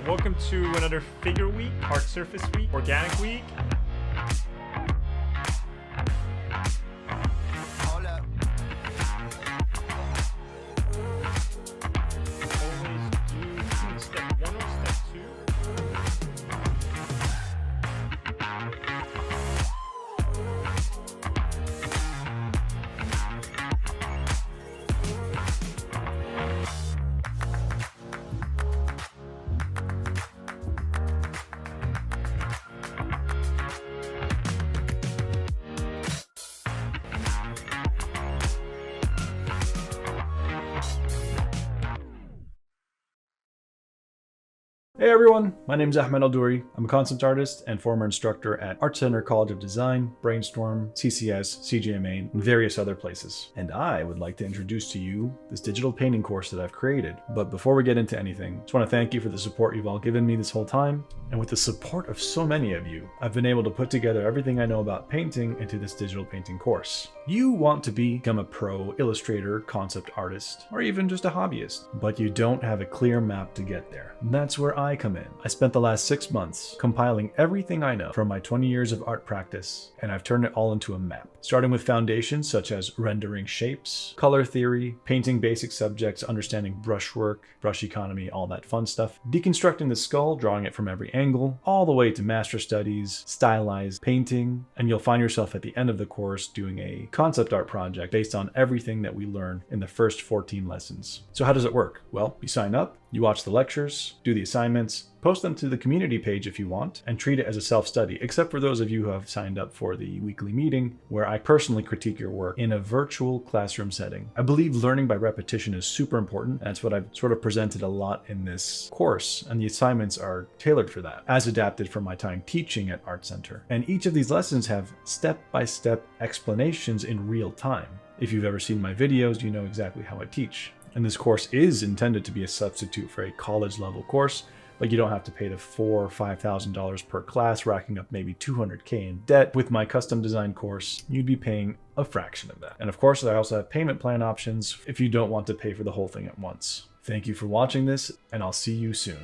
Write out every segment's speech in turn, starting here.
Welcome to another figure week, hard surface week, organic week. Hey everyone, my name is Ahmed Al-Douri. I'm a concept artist and former instructor at Art Center College of Design, Brainstorm, CCS, CGMA, and various other places. And I would like to introduce to you this digital painting course that I've created. But before we get into anything, I just want to thank you for the support you've all given me this whole time. And with the support of so many of you, I've been able to put together everything I know about painting into this digital painting course. You want to become a pro illustrator, concept artist, or even just a hobbyist, but you don't have a clear map to get there. And that's where I come in. I spent the last 6 months compiling everything I know from my 20 years of art practice, and I've turned it all into a map. Starting with foundations such as rendering shapes, color theory, painting basic subjects, understanding brushwork, brush economy, all that fun stuff, deconstructing the skull, drawing it from every angle, all the way to master studies, stylized painting, and you'll find yourself at the end of the course doing a concept art project based on everything that we learn in the first 14 lessons. So how does it work? Well, you sign up, you watch the lectures, do the assignments, post them to the community page if you want, and treat it as a self-study, except for those of you who have signed up for the weekly meeting, where I personally critique your work in a virtual classroom setting. I believe learning by repetition is super important. That's what I've sort of presented a lot in this course, and the assignments are tailored for that, as adapted from my time teaching at Art Center. And each of these lessons have step-by-step explanations in real time. If you've ever seen my videos, you know exactly how I teach. And this course is intended to be a substitute for a college level course, but you don't have to pay the $4,000 or $5,000 per class, racking up maybe $200K in debt. With my custom design course, you'd be paying a fraction of that. And of course, I also have payment plan options if you don't want to pay for the whole thing at once. Thank you for watching this, and I'll see you soon.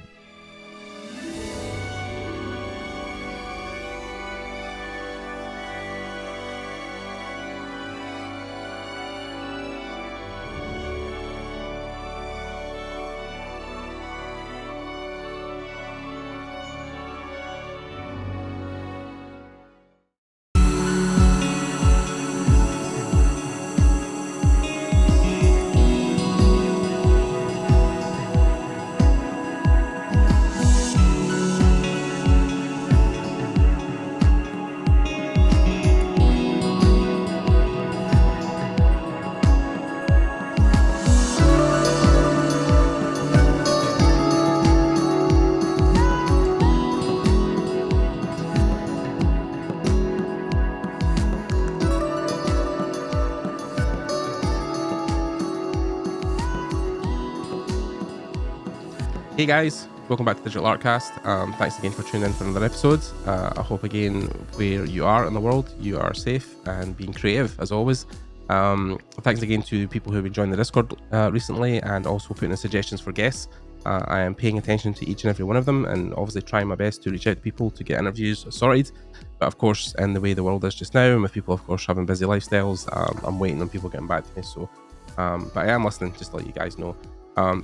Hey guys, welcome back to Digital Artcast. Thanks again for tuning in for another episode. I hope again, where you are in the world, you are safe and being creative as always. Thanks again to people who have been joining the Discord recently and also putting in suggestions for guests. I am paying attention to each and every one of them and obviously trying my best to reach out to people to get interviews sorted. But of course, in the way the world is just now, and with people of course having busy lifestyles, I'm waiting on people getting back to me. So, but I am listening, just to let you guys know.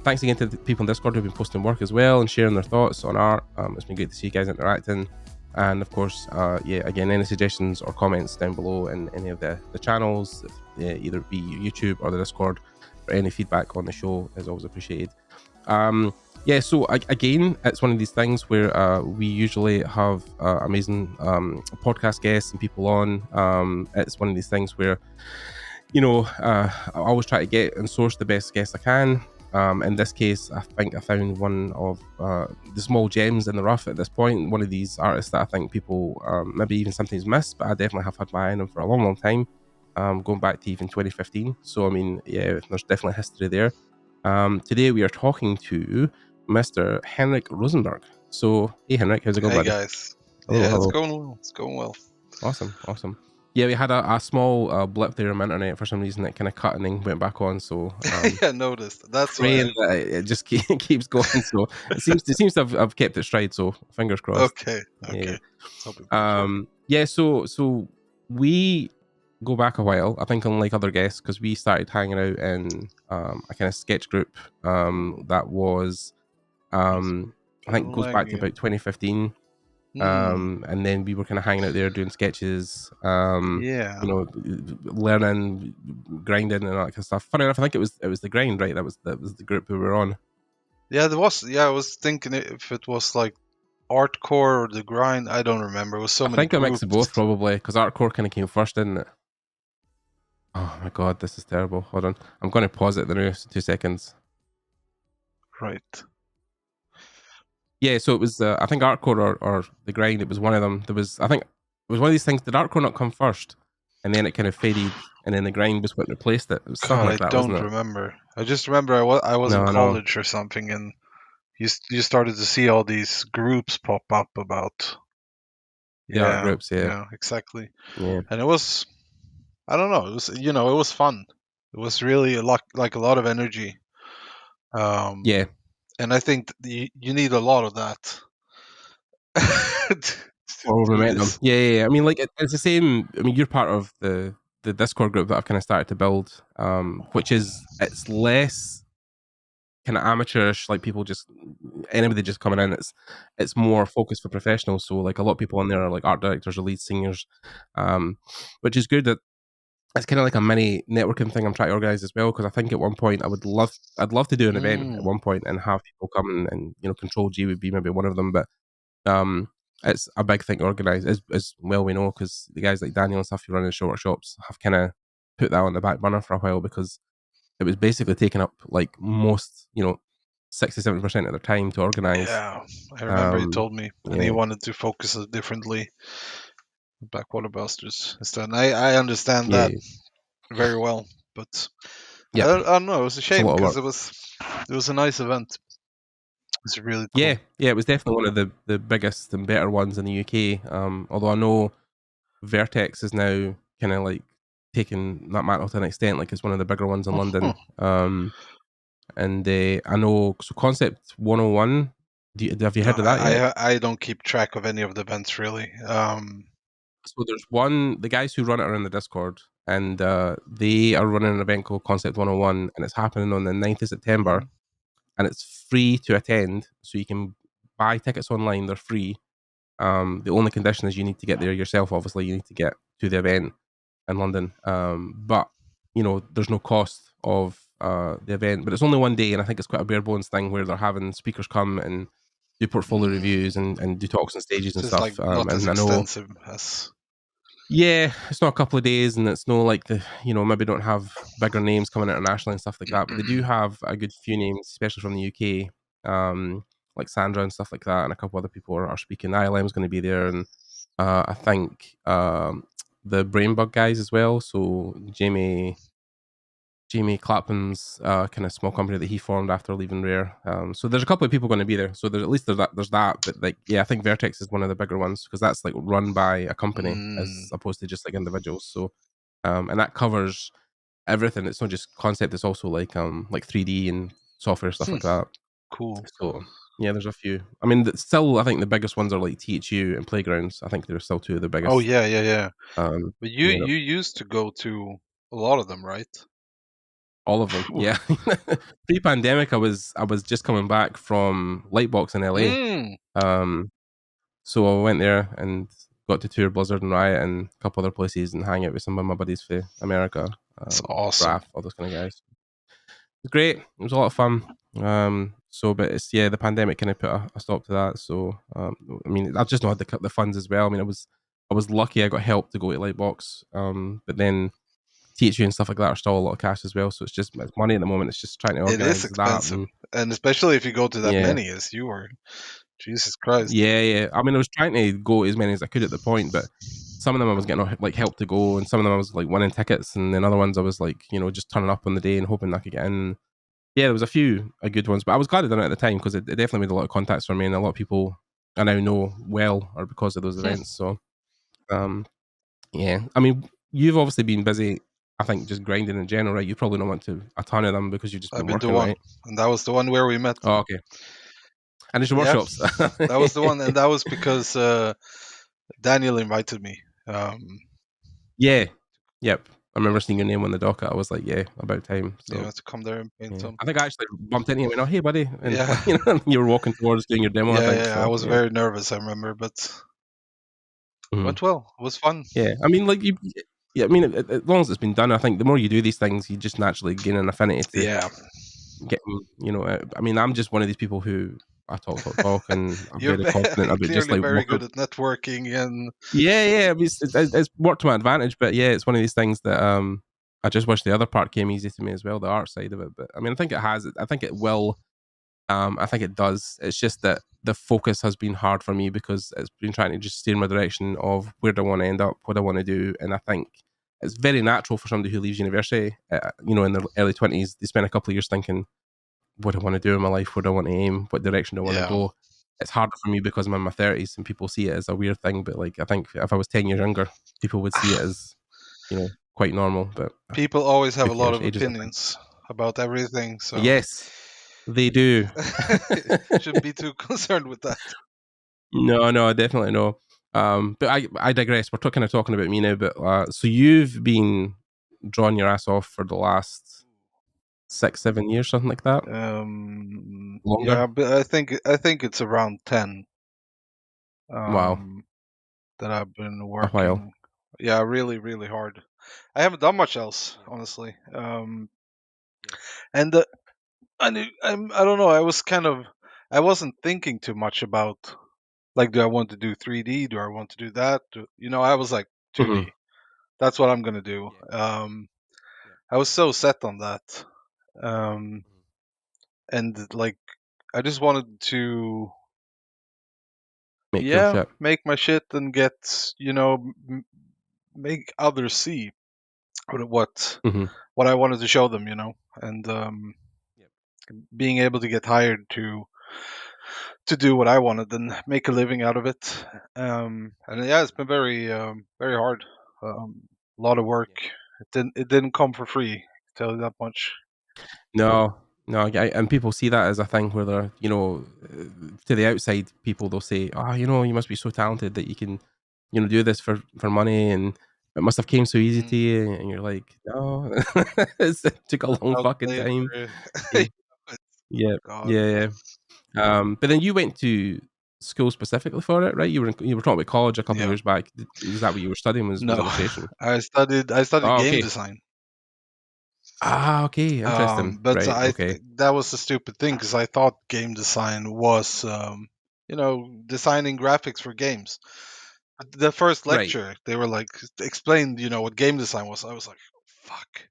Thanks again to the people in Discord who've been posting work as well and sharing their thoughts on art. It's been great to see you guys interacting. And of course, again, any suggestions or comments down below in any of the channels, either be YouTube or the Discord, or any feedback on the show is always appreciated. So again, it's one of these things where we usually have amazing podcast guests and people on. It's one of these things where, I always try to get and source the best guests I can. In this case, I think I found one of the small gems in the rough at this point, one of these artists that I think people maybe even sometimes miss, but I definitely have had my eye on them for a long time, going back to even 2015. So, I mean, yeah, there's definitely history there. Today we are talking to Mr. Henrik Rosenborg. So, hey Henrik, how's it going, buddy? Hey guys. Hello. It's going well. Awesome. Yeah, we had a small blip there on my internet for some reason. It kind of cut and then went back on. So Yeah, I noticed. That's praying why. that it just keeps going. So it seems to have kept it stride. So fingers crossed. Okay. Yeah. Let's hope it goes. Yeah. So we go back a while. I think unlike other guests, because we started hanging out in a kind of sketch group that was I think goes back to about 2015. And then we were kind of hanging out there doing sketches, Yeah. learning, grinding, and all that kind of stuff. Funny enough, I think it was the grind, right? That was the group we were on. Yeah, there was. Yeah, I was thinking if it was like Artcore or the grind. I don't remember. It was so I many think a groups. mix of both, probably, because Artcore kind of came first, didn't it? Oh my god, this is terrible. Hold on, I'm going to pause it the next 2 seconds. Right. Yeah, so it was I think Artcore or the grind. It was one of them. I think it was one of these things. Did Artcore not come first, and then it kind of faded, and then the grind was what replaced it? It was something God, like I that, don't wasn't it? remember. I just remember I was in No, college or something, and you started to see all these groups pop up about. the art groups, Yeah, exactly. yeah. And it was, I don't know, it was it was fun. It was really like a lot of energy. Yeah, And I think you need a lot of that to or do momentum. this. Yeah. I mean, like it's the same. I mean, you're part of the Discord group that I've kind of started to build, which is it's less kind of amateurish, like people just anybody just coming in. It's more focused for professionals. So like a lot of people in there are like art directors or lead singers, which is good. That it's kind of like a mini networking thing I'm trying to organize as well, because I think at one point I'd love to do an event at one point and have people come and Control G would be maybe one of them, but it's a big thing to organize as well, we know, because the guys like Daniel and stuff who run in shorter shops have kind of put that on the back burner for a while, because it was basically taking up like most 60-70% of their time to organize. Yeah, I remember you told me, and he Yeah. wanted to focus it differently. Backwater Busters instead. And I understand that very well, but Yeah, I don't know. It was a it's a shame lot of because work. it was a nice event. It's really cool. Yeah, it was definitely one of the biggest and better ones in the UK. Although I know Vertex is now kind of like taking that mantle to an extent, like it's one of the bigger ones in London. And I know, so Concept 101, have you heard of that yet? I don't keep track of any of the events really. So there's the guys who run it are in the Discord, and they are running an event called Concept 101, and it's happening on the 9th of September, and it's free to attend, so you can buy tickets online, they're free. The only condition is you need to get there yourself, obviously, you need to get to the event in London. But, there's no cost of the event, but it's only one day, and I think it's quite a bare bones thing where they're having speakers come and do portfolio reviews and do talks on stages and So it's stuff. like not as And I know, extensive as. yeah, it's not a couple of days, and it's no like maybe don't have bigger names coming internationally and stuff like that, but they do have a good few names, especially from the UK, like Sandra and stuff like that, and a couple other people are speaking. ILM's going to be there, and I think the Brainbug guys as well. So Jamie Clapton's kind of small company that he formed after leaving Rare. So there's a couple of people going to be there. So there's at least there's that. But like, yeah, I think Vertex is one of the bigger ones, because that's like run by a company as opposed to just like individuals. So and that covers everything. It's not just concept. It's also like 3D and software stuff like that. Cool. So yeah, there's a few. I mean, still, I think the biggest ones are like THU and Playgrounds. I think they're still two of the biggest. Oh yeah. But you yeah. used to go to a lot of them, right? All of them, yeah. Pre-pandemic, I was just coming back from Lightbox in LA. So I went there and got to tour Blizzard and Riot and a couple other places and hang out with some of my buddies for America. That's awesome. Raph, all those kind of guys. It was great. It was a lot of fun. But it's the pandemic kind of put a stop to that. So I mean, I've just not had the funds as well. I mean, I was lucky I got help to go to Lightbox. But then THU and stuff like that are still a lot of cash as well. So it's money at the moment. It's just trying to organize it is expensive, that. and especially if you go to that many as you were. Jesus Christ. Yeah. I mean, I was trying to go as many as I could at the point, but some of them I was getting like help to go, and some of them I was like winning tickets, and then other ones I was like, just turning up on the day and hoping I could get in. Yeah, there was a few good ones, but I was glad I done it at the time, because it definitely made a lot of contacts for me, and a lot of people I now know well are because of those events. So, Yeah, I mean, you've obviously been busy. I think just grinding in general, right? You probably don't want to a ton of them because you've just I've been been to working, one, right? and that was the one where we met. Oh, okay. And it's your Yeah, workshops. that was the one, and that was because Daniel invited me. Yeah. Yep. I remember seeing your name on the docket. I was like, yeah, about time. So To come there and paint yeah. some. I think I actually bumped into you and went, oh, hey, buddy. And Yeah, you were walking towards doing your demo, I think. I So was yeah. very nervous, I remember, but Mhm. went well. It was fun. Yeah. I mean, like, yeah, I mean, as long as it's been done, I think the more you do these things, you just naturally gain an affinity to Yeah, getting, I mean, I'm just one of these people who I talk, and I'm you're very confident about just clearly like very working. good at networking, and Yeah. I mean, it's worked to my advantage, but yeah, it's one of these things that I just wish the other part came easy to me as well, the art side of it. But I mean, I think it has. I think it will. I think it does. It's just that the focus has been hard for me because it's been trying to just steer my direction of where do I want to end up, what I want to do, and I think it's very natural for somebody who leaves university, in their early 20s, they spend a couple of years thinking, what do I want to do in my life? Where do I want to aim? What direction do I want to yeah, go? It's harder for me because I'm in my 30s and people see it as a weird thing. But like, I think if I was 10 years younger, people would see it as, quite normal. But people always have who a lot cares? of Age is a thing. opinions about everything, so Yes, they do. shouldn't be too concerned with that. No, definitely no. But I digress. We're kind of talking about me now. But so you've been drawing your ass off for the last 6, 7 years, something like that. Yeah, Longer. but I think it's around 10 Wow, that I've been a while. working. Yeah, really, really hard. I haven't done much else, honestly. And I don't know. I wasn't thinking too much about like, do I want to do 3D? Do I want to do that? I was like Hmm. 2D. That's what I'm gonna do. I was so set on that. Um, and like, I just wanted to, Make cool yeah, shit. make my shit and get, make others see what Hmm. what I wanted to show them, and being able to get hired to do what I wanted and make a living out of it. And yeah, it's been very very hard. A lot of work. It didn't come for free. Tell you that much. No, and people see that as a thing where they're, to the outside people, they'll say, "Oh, you must be so talented that you can, do this for money, and it must have came so easy to Mm. you." And you're like, "No, it took a long I'll fucking later. time." Yeah, And yeah, God, yeah. But then you went to school specifically for it, right? You were talking about college a couple of yeah. years back. Was that what you were studying? Was No, illustration? I studied Oh, game okay. design. Ah, okay. Interesting. But Right. Okay. that was the stupid thing because I thought game design was designing graphics for games. But the first Right. lecture, they were like explained, what game design was. I was like, fuck.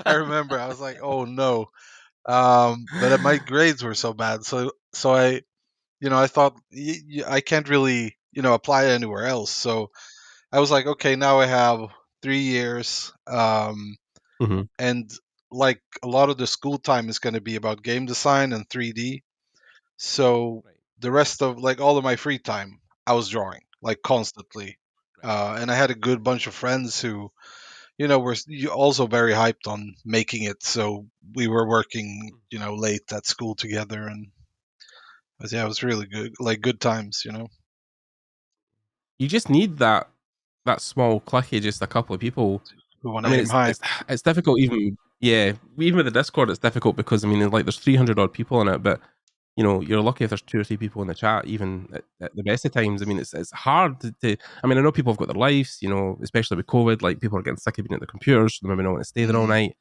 I remember I was like, oh no. But my grades were so bad, so I thought I can't really apply it anywhere else. So I was like, okay, now I have 3 years, Hmm. and like a lot of the school time is going to be about game design and 3D. So Right. the rest of like all of my free time, I was drawing like constantly, Right. and I had a good bunch of friends who were also very hyped on making it. So we were working late at school together, and but yeah, it was really good, like good times. You just need that small clique, just a couple of people. Who want I to mean, aim high? it's difficult even. Yeah, even with the Discord, it's difficult because I mean, like there's 300 odd people in it, but you're lucky if there's 2 or 3 people in the chat, even at the best of times. I mean, it's hard to. I mean, I know people have got their lives, especially with COVID. Like people are getting sick of being at their computers, so they maybe don't want to stay there all Mm, night.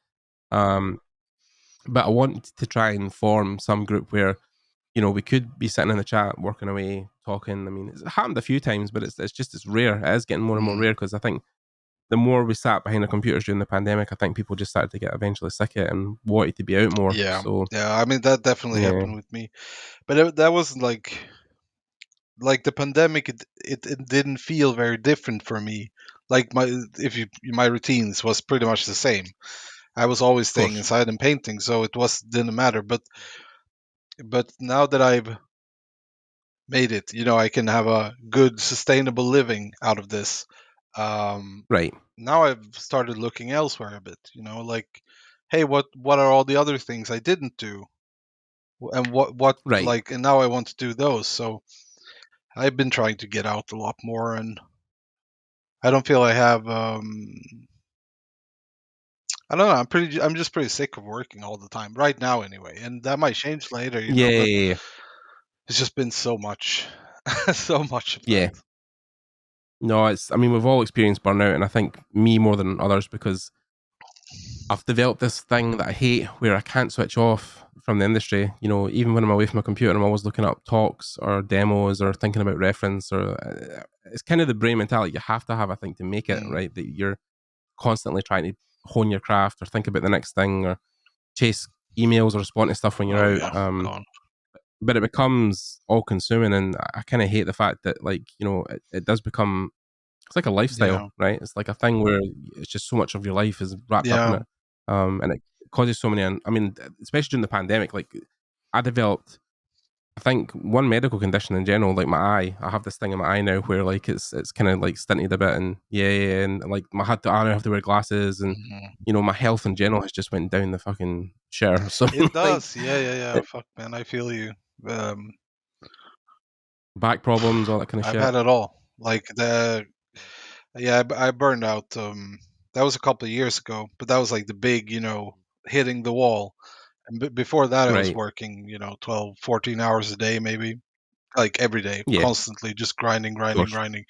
Um, but I want to try and form some group where we could be sitting in the chat, working away, talking. I mean, it's happened a few times, but it's rare. It is getting more and more mm. rare because I think the more we sat behind the computers during the pandemic, I think people just started to get eventually sick of it and wanted to be out more. Yeah, So yeah. I mean, that definitely yeah, happened with me, but that was like the pandemic. It didn't feel very different for me. Like my routines was pretty much the same. I was always of staying course. inside and painting, so it didn't matter. But now that I've made it, I can have a good sustainable living out of this. Right. Now I've started looking elsewhere a bit. Like, hey, what are all the other things I didn't do, and what Right. like, and now I want to do those. So I've been trying to get out a lot more, and I don't feel I have. I don't know. I'm just pretty sick of working all the time right now, anyway, and that might change later, Yeah. But Yeah. Yeah. it's just been so much, so much of that. Yeah. No, I mean, we've all experienced burnout, and I think me more than others because I've developed this thing that I hate where I can't switch off from the industry. Even when I'm away from my computer, I'm always looking up talks or demos or thinking about reference. Or it's kind of the brain mentality you have to have, I think, to make it, Mm. right? That you're constantly trying to hone your craft or think about the next thing or chase emails or respond to stuff when Oh you're yeah, out. gone. But it becomes all consuming, and I kind of hate the fact that, like, it does become, it's like a lifestyle, Yeah, right? It's like a thing where it's just so much of your life is wrapped up in yeah. it. And it causes so many, I mean, especially during the pandemic, like I developed, I think, one medical condition in general, like my eye. I have this thing in my eye now where like it's kind of like stinted a bit, and yeah, and like I now have to wear glasses, and Mhm. my health in general has just went down the fucking shitter. So It like does. Yeah. Fuck, man, I feel you. Um, back problems, all that kind of I've shit. had it all. Like yeah, I burned out. That was a couple of years ago, but that was like the big, hitting the wall. And before that, I was Right. working, 12, 14 hours a day, maybe, like every day, Yeah. Of constantly, just grinding, course. grinding.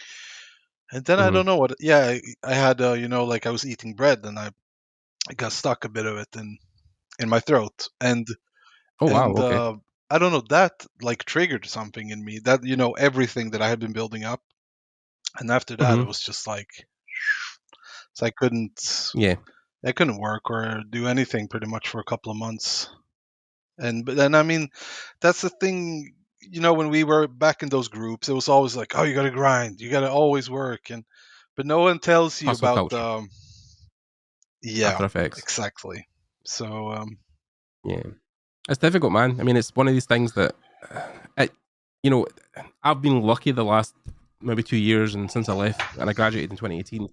And then I Hmm. don't know what. Yeah, I had, like I was eating bread, and I got stuck a bit of it in my throat, Oh wow. and Okay. I don't know, that like triggered something in me, that everything that I had been building up, and after that, it Hmm. was just like, so Yeah. I couldn't work or do anything pretty much for a couple of months. But then, I mean, that's the thing. When we were back in those groups, it was always like, oh, you got to grind, you got to always work, but no one tells you Hustle about culture. yeah, After Effects. exactly. So Yeah. It's difficult, man. I mean, it's one of these things that, it, you know, I've been lucky the last maybe 2 years, and since I left and I graduated in 2018,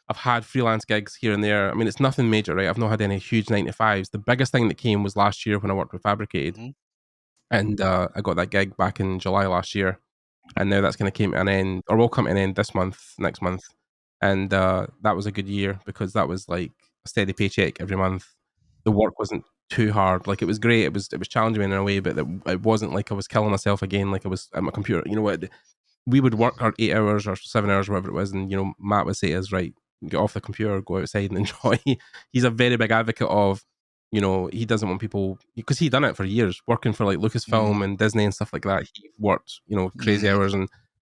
I've had freelance gigs here and there. I mean, it's nothing major, right? I've not had any huge 9 to 5s. The biggest thing that came was last year when I worked with Fabricated, mhm. and I got that gig back in July last year, and now that's going to come to an end, or will come to an end this month, next month, and that was a good year because that was like a steady paycheck every month. The work wasn't too hard. Like, it was great. It was challenging in a way, but it wasn't like I was killing myself again. Like I was at my computer. You know what? We would work our 8 hours or 7 hours, whatever it was, and Matt would say to us, right, get off the computer, go outside and enjoy. He's a very big advocate of, he doesn't want people, because he done it for years, working for like Mm, Lucasfilm and Disney and stuff like that. He worked, crazy mm, hours, and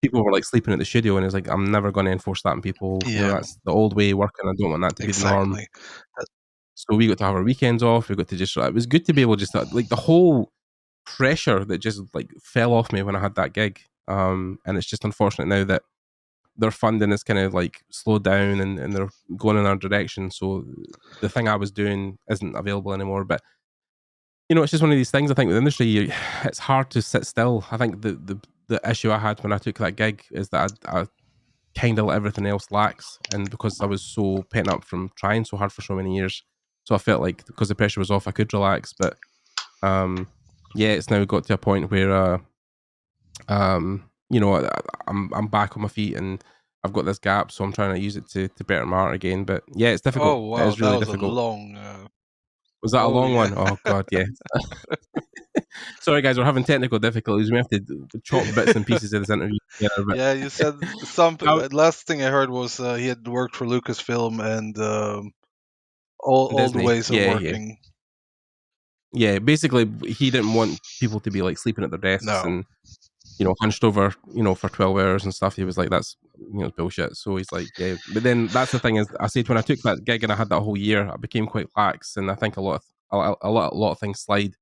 people were like sleeping at the studio, and he's like, I'm never going to enforce that on people. yeah, That's the old way of working. I don't want that to be the norm. exactly. That- So we got to have our weekends off. We got to just, it was good to be able just to, like, the whole pressure that just like fell off me when I had that gig. And it's just unfortunate now that their funding is kind of like slowed down, and they're going in our direction. So the thing I was doing isn't available anymore. But it's just one of these things. I think with the industry, it's hard to sit still. I think the issue I had when I took that gig is that I kind of let everything else lax, and because I was so pent up from trying so hard for so many years, so I felt like because the pressure was off, I could relax. But um, yeah, it's now got to a point where I'm back on my feet, and I've got this gap, so I'm trying to use it to better my art again. But yeah, it's difficult. oh It wow, is that really was a difficult. long. Was that a Oh long yeah. one? Oh god, yeah. Sorry guys, we're having technical difficulties. We have to chop bits and pieces of this interview together. But Yeah, you said some. how, Last thing I heard was he had worked for Lucasfilm, and all the Disney, ways of yeah. working. Yeah, basically, he didn't want people to be like sleeping at their desks No. and hunched over, for 12 hours and stuff. He was like, that's bullshit. So he's like, yeah. But then that's the thing is, I said when I took that gig and I had that whole year, I became quite lax, and I think a lot of things slide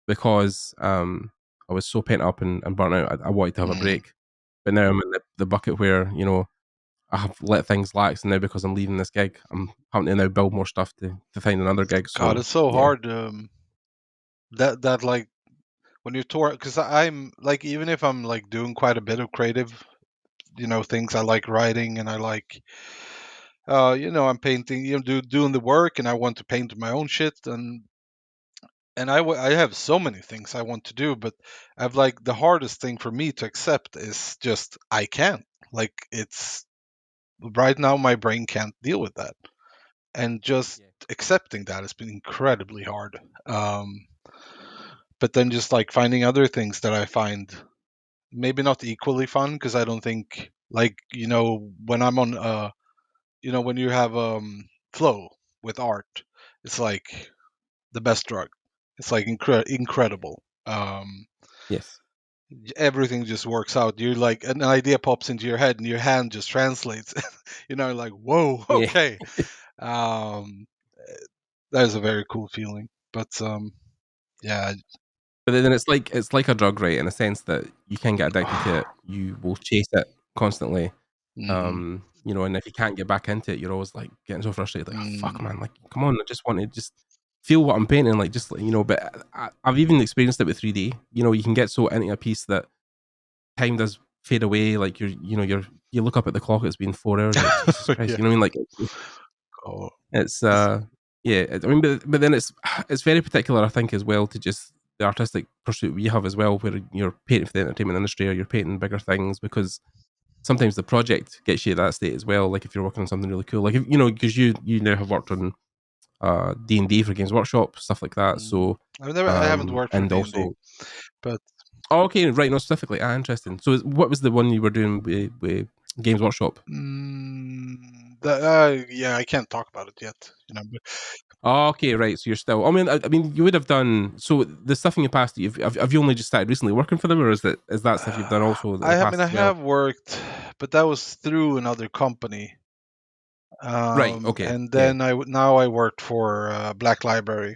because I was so pent up and burnt out. I wanted to have a Mm. break, but now I'm in the bucket where I have let things lax, and now because I'm leaving this gig, I'm having to now build more stuff to find another gig. God, So it's so yeah. hard. That like when you're torn, because I'm like, even if I'm like doing quite a bit of creative things. I like writing, and I like I'm painting, doing the work, and I want to paint my own shit, and I have so many things I want to do, but I've like the hardest thing for me to accept is just I can't. Like it's right now my brain can't deal with that, and just Yeah. accepting that has been incredibly hard. Um, but then just like finding other things that I find maybe not equally fun, because I don't think, like, when I'm on when you have flow with art, it's like the best drug. It's like incredible. Yes. Everything just works out. You like an idea pops into your head and your hand just translates. Like, whoa, Yeah. okay. um that is a very cool feeling. But yeah. But then it's like a drug, right? In a sense that you can get addicted to it. You will chase it constantly. Mhm. And if you can't get back into it, you're always like getting so frustrated, like, oh, fuck, Mm. man, like, come on, I just want to just feel what I'm painting, like, just like, but I've even experienced it with 3D. You can get so into a piece that time does fade away. Like you look up at the clock, it's been 4 hours, you're like, Jesus Christ, Yeah. you know what I mean? Like Oh. it's yeah, I mean, but then it's very particular, I think, as well, to just the artistic pursuit we have as well, where you're painting for the entertainment industry or you're painting bigger things, because sometimes the project gets you at that state as well. Like if you're working on something really cool, like if, because you now have worked on D&D for Games Workshop, stuff like that. Mm. So I haven't worked for and D&D, also, but oh, okay, right, no, specifically, interesting. So what was the one you were doing with Games Workshop? yeah, I can't talk about it yet. But Oh, okay, right. So you're still. I mean, you would have done. So the stuff in your past, have you only just started recently working for them, or is that stuff you've done also in the I past as well? have worked, but that was through another company. Right. Okay. And Yeah. then now I worked for Black Library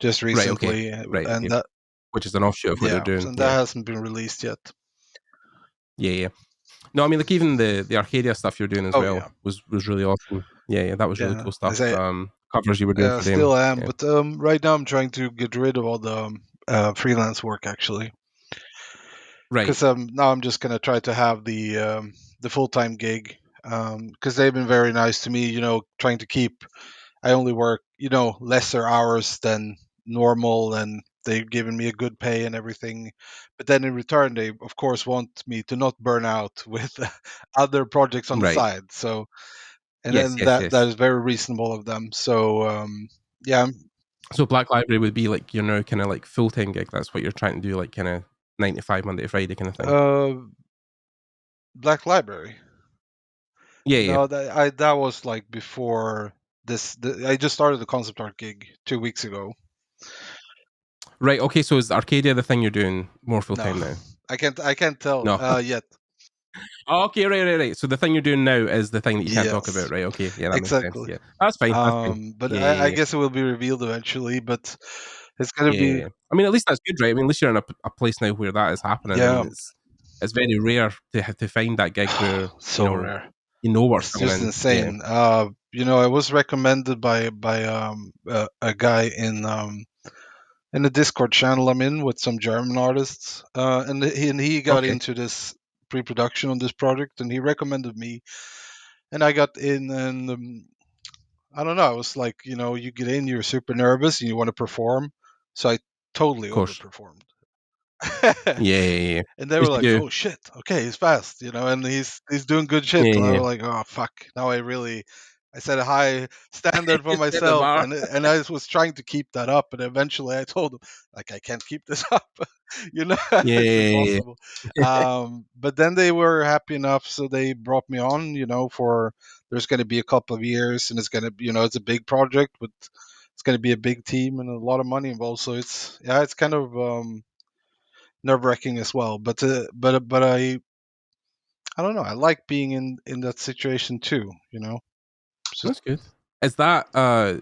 just Right. Okay. recently, Right. and Okay. that Which is an offshoot of what they're yeah, doing. and that Yeah. hasn't been released yet. Yeah. Yeah. No, I mean, like, even the Arcadia stuff you're doing as Oh well yeah, was really awesome. Yeah. Yeah. That was really yeah. cool I stuff. say Covers you were doing for them. still am, Yeah. but right now I'm trying to get rid of all the freelance work actually, Right. because now I'm just gonna try to have the full time gig, because they've been very nice to me. Trying to keep. I only work lesser hours than normal, and they've given me a good pay and everything. But then in return, they of course want me to not burn out with other projects on the Right. side. So, and Yes. then Yes. that Yes. is very reasonable of them. So yeah. So Black Library would be like your now kind of like full time gig. That's what you're trying to do, like kind of 9 to 5 Monday to Friday kind of thing. uh Black Library. Yeah. Yeah. No, that was like before this. I just started the concept art gig 2 weeks ago. Right. Okay. So is Arcadia the thing you're doing more full No, time now? I can't tell No. yet. Oh, okay. Right. Right. Right. So the thing you're doing now is the thing that you can't talk about, Yes, right? Okay. Yeah, that makes sense. exactly. Yeah, that's fine. That's fine. But Yeah. I Yeah. guess it will be revealed eventually. But it's gonna Yeah. Yeah. be Yeah. I mean, at least that's good, right? I mean, at least you're in a place now where that is happening. I yeah, mean, it's very rare to have to find that gig where so rare. what's It's coming just in. Yeah. insane. I was recommended by a guy in the Discord channel I'm in with some German artists, and he got Okay. into this pre-production on this project, and he recommended me, and I got in, and I don't know. I was like, you get in, you're super nervous, and you want to perform, so I totally Of course. overperformed. Yeah. Yeah. Yeah. Yeah. And they were Yes, you like, do. "Oh shit, okay, he's fast, and he's doing good shit." Yeah. And I Yeah. was like, "Oh fuck!" Now I set a high standard for You set the myself, bar. and I was trying to keep that up, and eventually I told him like I can't keep this up, Yeah. it's Yeah. impossible. But then they were happy enough, so they brought me on, for there's going to be a couple of years, and it's going to, it's a big project, but it's going to be a big team and a lot of money involved. So it's kind of nerve wracking as well. But I don't know. I like being in that situation too. It's just That's good. Is that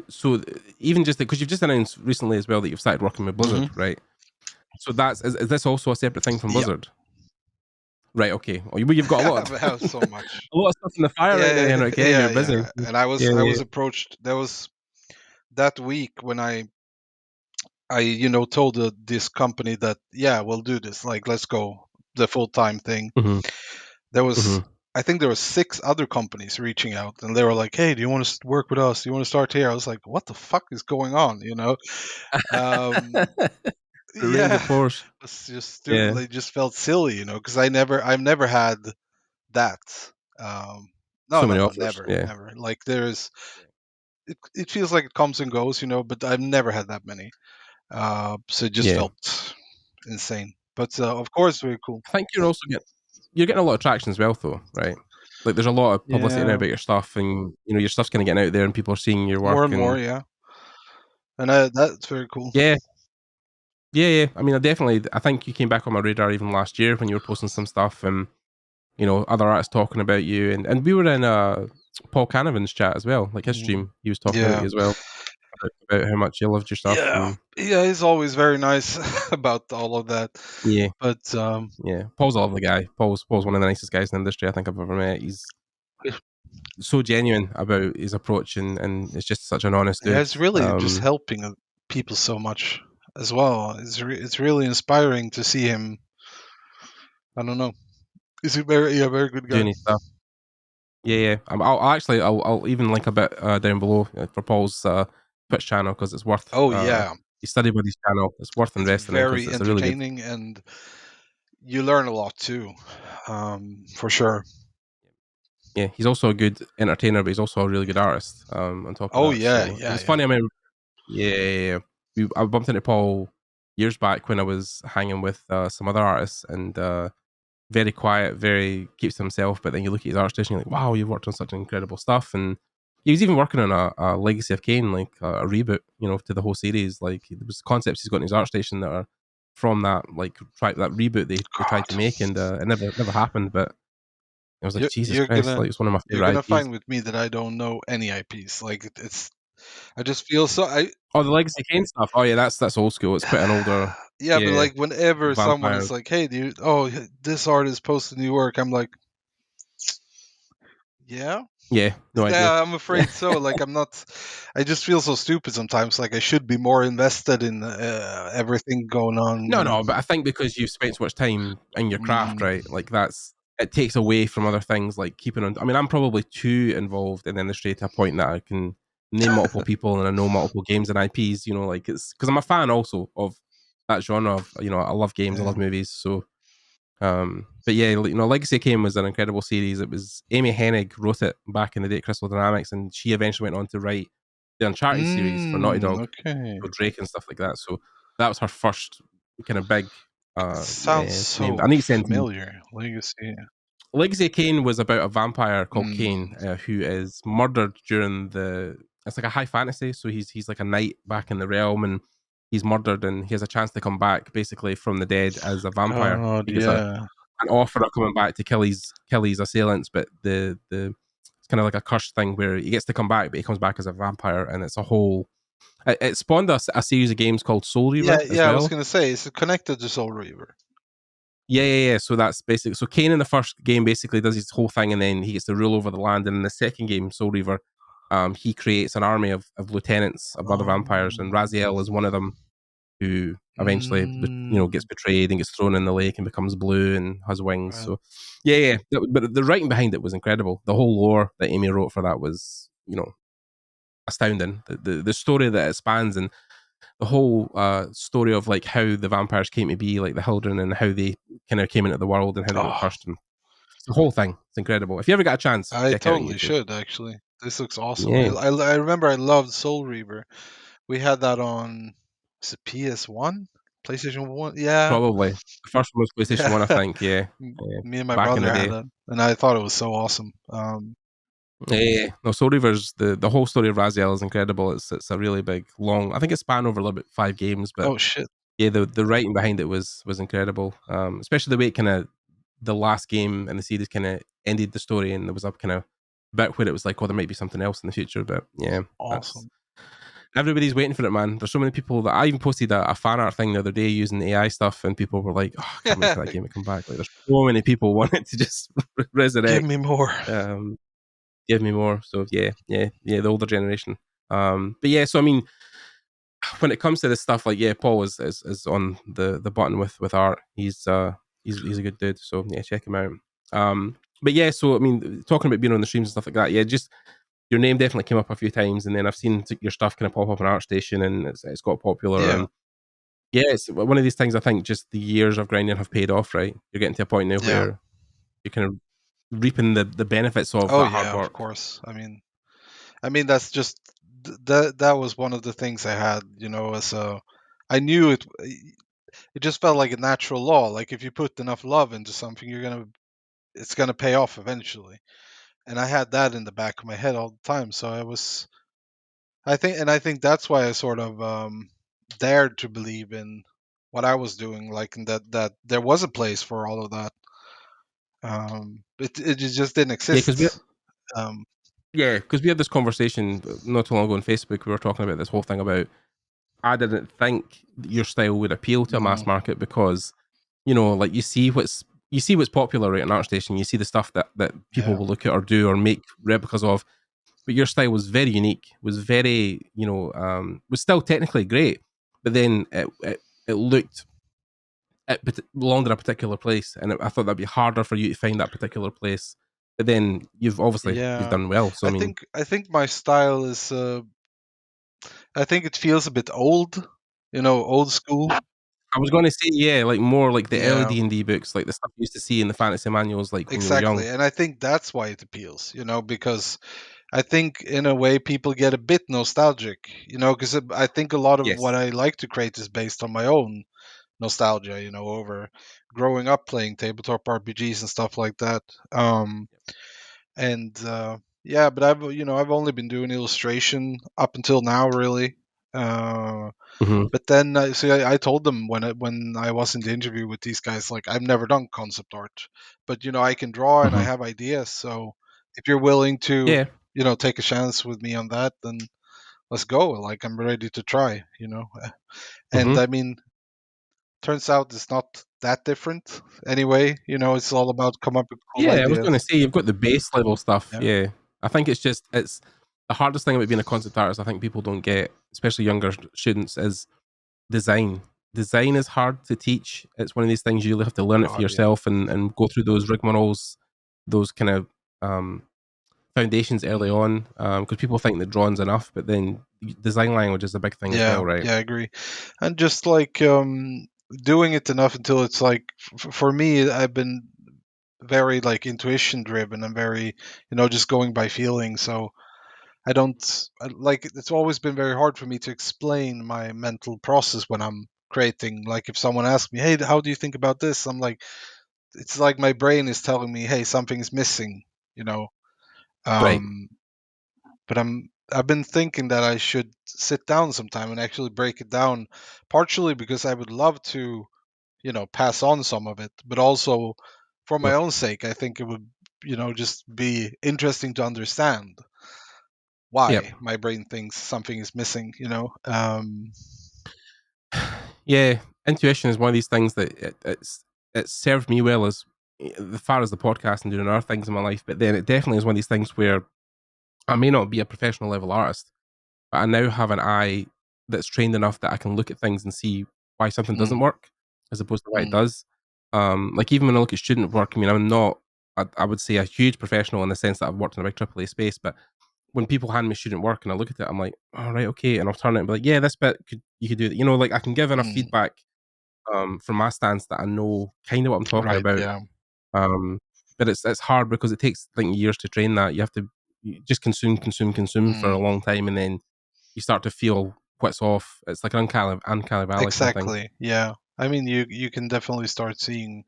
so? Even just because you've just announced recently as well that you've started working with Blizzard, hmm right? So is this also a separate thing from yeah. Blizzard? Right. Okay. Oh, you've got a I lot, have so much. a lot of stuff in the fire right now, Yeah, Henrik. Yeah, yeah, you're busy. yeah. And I was Yeah. I Yeah. was approached. There was that week when I told this company that, yeah, we'll do this. Like, let's go the full time thing. Mhm. there was I think there were 6 other companies reaching out, and they were like, "Hey, do you want to work with us? Do you want to start here?" I was like, "What the fuck is going on?" Um, Rain yeah, Porsche. it's just stupid. Yeah, They just felt silly, because I've never had that. Um, no, so no, many no, offers. never, Yeah, never. Like it feels like it comes and goes, but I've never had that many. So it just yeah. felt insane. But of course, very cool. I think you're getting a lot of traction as well, though, right? Like, there's a lot of publicity now Yeah, about your stuff, and your stuff's kind of getting out there, and people are seeing your more work, and more, and yeah, and that's very cool. yeah, yeah, yeah. I mean, I think you came back on my radar even last year when you were posting some stuff, and other artists talking about you, and we were in Paul Canovan's chat as well, like his Mm, stream. He was talking about yeah, you as well, about how much you loved your stuff, yeah, and yeah. He's always very nice about all of that. yeah, But yeah. Paul's a lovely guy. Paul's one of the nicest guys in the industry I think I've ever met. He's so genuine about his approach, and it's just such an honest yeah, dude. it's really just helping people so much as well. It's really inspiring to see him. I don't know. He's a very good guy. Doing his stuff. Yeah, yeah. I'll even link a bit down below for Paul's Twitch channel because it's worth. Oh yeah, He studied with his channel. It's worth it's investing in because very it's a really good. entertaining and you learn a lot too, for sure. Yeah, he's also a good entertainer, but he's also a really good artist. On top of Oh that, yeah, so it yeah, was yeah. funny. I mean, yeah. I bumped into Paul years back when I was hanging with some other artists, and very quiet, very keeps to himself. But then you look at his art station, you're like, wow, you've worked on such incredible stuff. And he was even working on a Legacy of Kain, like a reboot, to the whole series. Like there was concepts he's got in his art station that are from that that reboot they tried to God, make, and it never happened. But I was like, you're, Jesus you're Christ, gonna like it's one of my you're favorite gonna IPs. find with me that I don't know any IPs. Like it's, I just feel so. I Oh, the Legacy of Kain stuff. Oh yeah, that's old school. It's quite an older, yeah, but yeah, like whenever someone vampire. is like, "Hey, dude, oh, this artist posted new work," I'm like, "Yeah, Yeah, no idea. yeah, I'm afraid so." Like I'm not. I just feel so stupid sometimes. Like I should be more invested in everything going on. No, but I think because you've spent so much time in your craft, Mm, right? Like it takes away from other things like keeping on. I mean, I'm probably too involved in the industry to a point that I can name multiple people and I know multiple games and IPs. Like it's because I'm a fan also of that genre. Of I love games, I yeah. love movies. So, but yeah, Legacy of Kain was an incredible series. It was Amy Hennig wrote it back in the day at Crystal Dynamics, and she eventually went on to write the Uncharted series for Naughty Dog, Okay. so Drake and stuff like that. So that was her first kind of big It sounds name. so I need to send you. familiar. Legacy. Legacy of Kain was about a vampire called Kain Mm. who is murdered during the. It's like a high fantasy, so he's like a knight back in the realm, and he's murdered, and he has a chance to come back basically from the dead as a vampire. God, He gets yeah. an offer of coming back to kill his assailants, but the it's kind of like a cursed thing where he gets to come back, but he comes back as a vampire, and it's a whole. It spawned a series of games called Soul Yeah, Reaver as yeah. I was well. gonna say it's connected to Soul Reaver. Yeah. So that's basically so Kane in the first game basically does his whole thing, and then he gets to rule over the land. And in the second game, Soul Reaver, he creates an army of lieutenants of other vampires, and Oh. Raziel is one of them who eventually gets Mm. betrayed and gets thrown in the lake and becomes blue and has wings. Right. So yeah. But the writing behind it was incredible. The whole lore that Amy wrote for that was astounding. The story that it spans, and the whole story of like how the vampires came to be, like the Hildren, and how they kind of came into the world and how they got Oh, cursed, and the whole thing. It's incredible. If you ever get a chance, I check it out on totally YouTube. should actually. This looks awesome. Yeah, I remember I loved Soul Reaver. We had that on, was it PS1, PlayStation 1? Yeah, probably the first one was PlayStation yeah. One, I think. Yeah, Me and my back in the brother had day. it, and I thought it was so awesome. Yeah. No, Soul Reaver's the whole story of Raziel is incredible. It's a really big, long. I think it spanned over a little bit 5 games, but Oh shit. yeah, the writing behind it was incredible. Especially the way it kind of the last game in the series kind of ended the story, and there was a kind of bit where it was like, oh, there might be something else in the future. But yeah, that's Awesome. everybody's waiting for it, man. There's so many people that I even posted a fan art thing the other day using AI stuff, and people were like, oh, I can't wait for that game to come back. Like, there's so many people want it to just Give resurrect. me more. Give me more. So yeah, the older generation. But yeah, so I mean, when it comes to this stuff, like yeah, Paul is on the button with art. He's a good dude. So yeah, check him out. But yeah, so I mean, talking about being on the streams and stuff like that, yeah, just your name definitely came up a few times, and then I've seen your stuff kind of pop up on ArtStation, and it's got popular. Yeah. And yeah, it's one of these things. I think just the years of grinding have paid off. Right, you're getting to a point now Yeah. where you're kind of reaping the benefits of Oh that hard yeah, work. of course. I mean that's just that was one of the things I had, as a I knew it just felt like a natural law. Like if you put enough love into something, it's gonna pay off eventually. And I had that in the back of my head all the time. So I think that's why I sort of dared to believe in what I was doing, like in that there was a place for all of that. It just didn't Yeah, because exist. Um, we had this conversation not too long ago on Facebook. We were talking about this whole thing about I didn't think your style would appeal to a mass mm, market because like you see what's popular right in ArtStation. You see the stuff that people yeah, will look at or do or make replicas of, but your style was very unique. Was very was still technically great, but then it looked it belonged in a particular place, and I thought that'd be harder for you to find that particular place. But then you've yeah. done well. So I mean, I think my style is. I think it feels a bit old, old school. I was going to say yeah, like more like the early Yeah, D&D books, like the stuff you used to see in the fantasy manuals, like when you were young. exactly. And I think that's why it appeals, because I think in a way people get a bit nostalgic, because I think a lot of what Yes. I like to create is based on my own nostalgia, over growing up playing tabletop RPGs and stuff like that. And yeah, but I've only been doing illustration up until now, really. Uh, Hmm. but then see, I told them when I was in the interview with these guys, like I've never done concept art, but I can draw and I Hmm. have ideas. So if you're willing to Yeah. take a chance with me on that, then let's go. Like I'm ready to try. And Hmm. I mean, turns out it's not that different anyway. It's all about come up with cool Yeah, I was going to ideas. say you've got the base level stuff. Yeah. Yeah, I think it's the hardest thing about being a concept artist. I think people don't get, especially younger students, is design. Design is hard to teach. It's one of these things you really have to learn it for God, yeah. yourself and go through those rigmaroles, those kind of foundations early Mm. on. Because people think that drawing's enough, but then design language is a big thing as Yeah, well, right? yeah, I agree. And just like doing it enough until it's like for me, I've been very like intuition driven and very, just going by feeling. So I don't like it's always been very hard for me to explain my mental process when I'm creating. Like if someone asks me, "Hey, how do you think about this?" I'm like, it's like my brain is telling me, "Hey, something is missing," you know. Right. Um, but I've been thinking that I should sit down sometime and actually break it down, partially because I would love to, pass on some of it, but also for my Sure. own sake, I think it would, just be interesting to understand Yep. why my brain thinks something is missing. Yeah, intuition is one of these things that it's served me well as far as the podcast and doing other things in my life. But then it definitely is one of these things where I may not be a professional level artist, but I now have an eye that's trained enough that I can look at things and see why something doesn't Mm, work as opposed to why it mm, does. Like even when I look at student work, I mean, I'm not, I would say, a huge professional in the sense that I've worked in a big AAA space, but when people hand me student work and I look at it, I'm like, all right, okay, and I'll turn it and be like, yeah, this bit you could do that. Like I can give enough mm. feedback from my stance that I know kind of what I'm talking Right, about. yeah. Um, but it's hard because it takes like years to train that. You just consume for a Mm, long time, and then you start to feel what's off. It's like an uncanny valley kind of thing. exactly. Yeah. I mean, you can definitely start seeing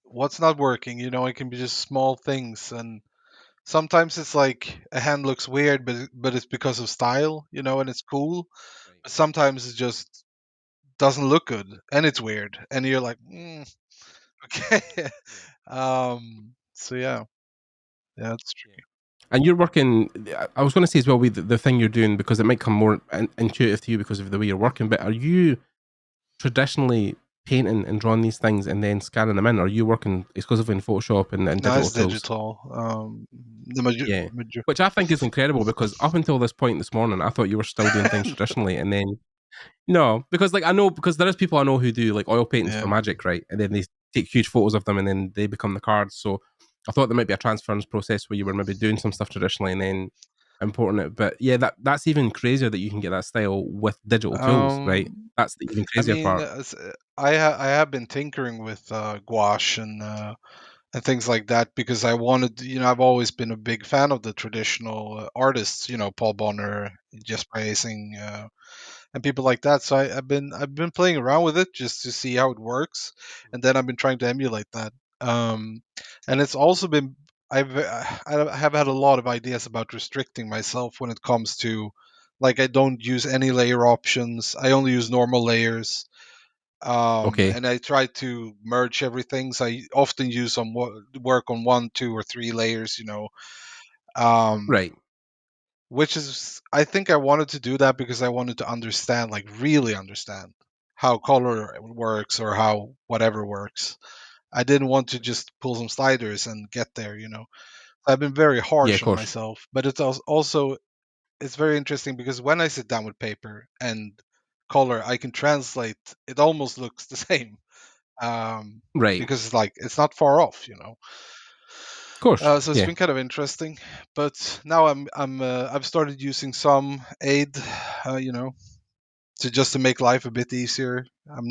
what's not working. It can be just small things, and sometimes it's like a hand looks weird, but it's because of style, and it's cool. Right. But sometimes it just doesn't look good, and it's weird, and you're like, okay. Yeah. So yeah, yeah, it's Yeah. tricky. And you're working. I was going to say as well with the thing you're doing because it might come more intuitive to you because of the way you're working. But are you traditionally painting and drawing these things and then scanning them in? Or are you working exclusively in Photoshop and No, digital it's tools? digital. Yeah. Which I think is incredible because up until this point this morning, I thought you were still doing things traditionally, and then no, because like I know because there is people I know who do like oil paintings for yeah, magic, right? And then take huge photos of them and then they become the cards. So I thought there might be a transference process where you were maybe doing some stuff traditionally and then importing it. But yeah, that's even crazier that you can get that style with digital tools, right? That's the even I crazier mean, part. I have been tinkering with gouache and things like that because I wanted, I've always been a big fan of the traditional artists, Paul Bonner, Jesper Racing, and people like that. So I've been playing around with it just to see how it works, and then I've been trying to emulate that. Um, and it's also been I have had a lot of ideas about restricting myself when it comes to, like, I don't use any layer options. I only use normal layers. Okay. And I try to merge everything. So I often use work on 1, 2, or 3 layers. Um, Right. which is, I think I wanted to do that because I wanted to understand, like really understand how color works or how whatever works. I didn't want to just pull some sliders and get there. I've been very Yeah, of harsh on course. myself, but also it's very interesting because when I sit down with paper and color, I can translate. It almost looks the same, Right. because it's like it's not far off. Of course. So it's Yeah. been kind of interesting, but now I've started using some aid, you know, to just to make life a bit easier. I'm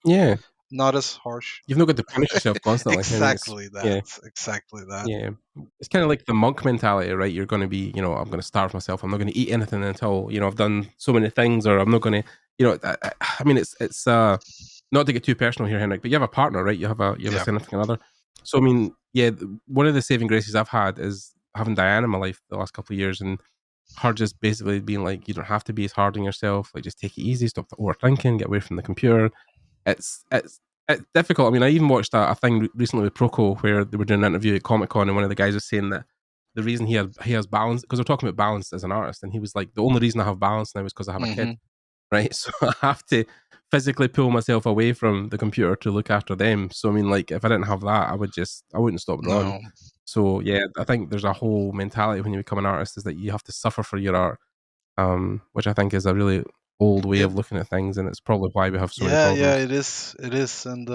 Yeah. not as harsh. You've not got to punish yourself constantly. I mean, it's Exactly that. yeah. Exactly that. Yeah. It's kind of like the monk mentality, right? You're going to be, I'm going to starve myself. I'm not going to eat anything until, I've done so many things, or I'm not going to, I mean, it's not to get too personal here, Henrik, but you have a partner, right? You have a Yeah. significant other. So, I mean, yeah, one of the saving graces I've had is having Diane in my life the last couple of years, and her just basically being like, you don't have to be as hard on yourself. Like, just take it easy, stop overthinking, get away from the computer. It's difficult. I mean, I even watched a thing recently with Proco where they were doing an interview at Comic Con, and one of the guys was saying that the reason he has balance, because we're talking about balance as an artist, and he was like, the only reason I have balance now is because I have a kid, Hmm. right? So I have to physically pull myself away from the computer to look after them. So I mean, like, if I didn't have that, I wouldn't stop drawing. No. So yeah, I think there's a whole mentality when you become an artist is that you have to suffer for your art, which I think is a really old way It, of looking at things, and it's probably why we have so many yeah, yeah, problems. it is. It is, and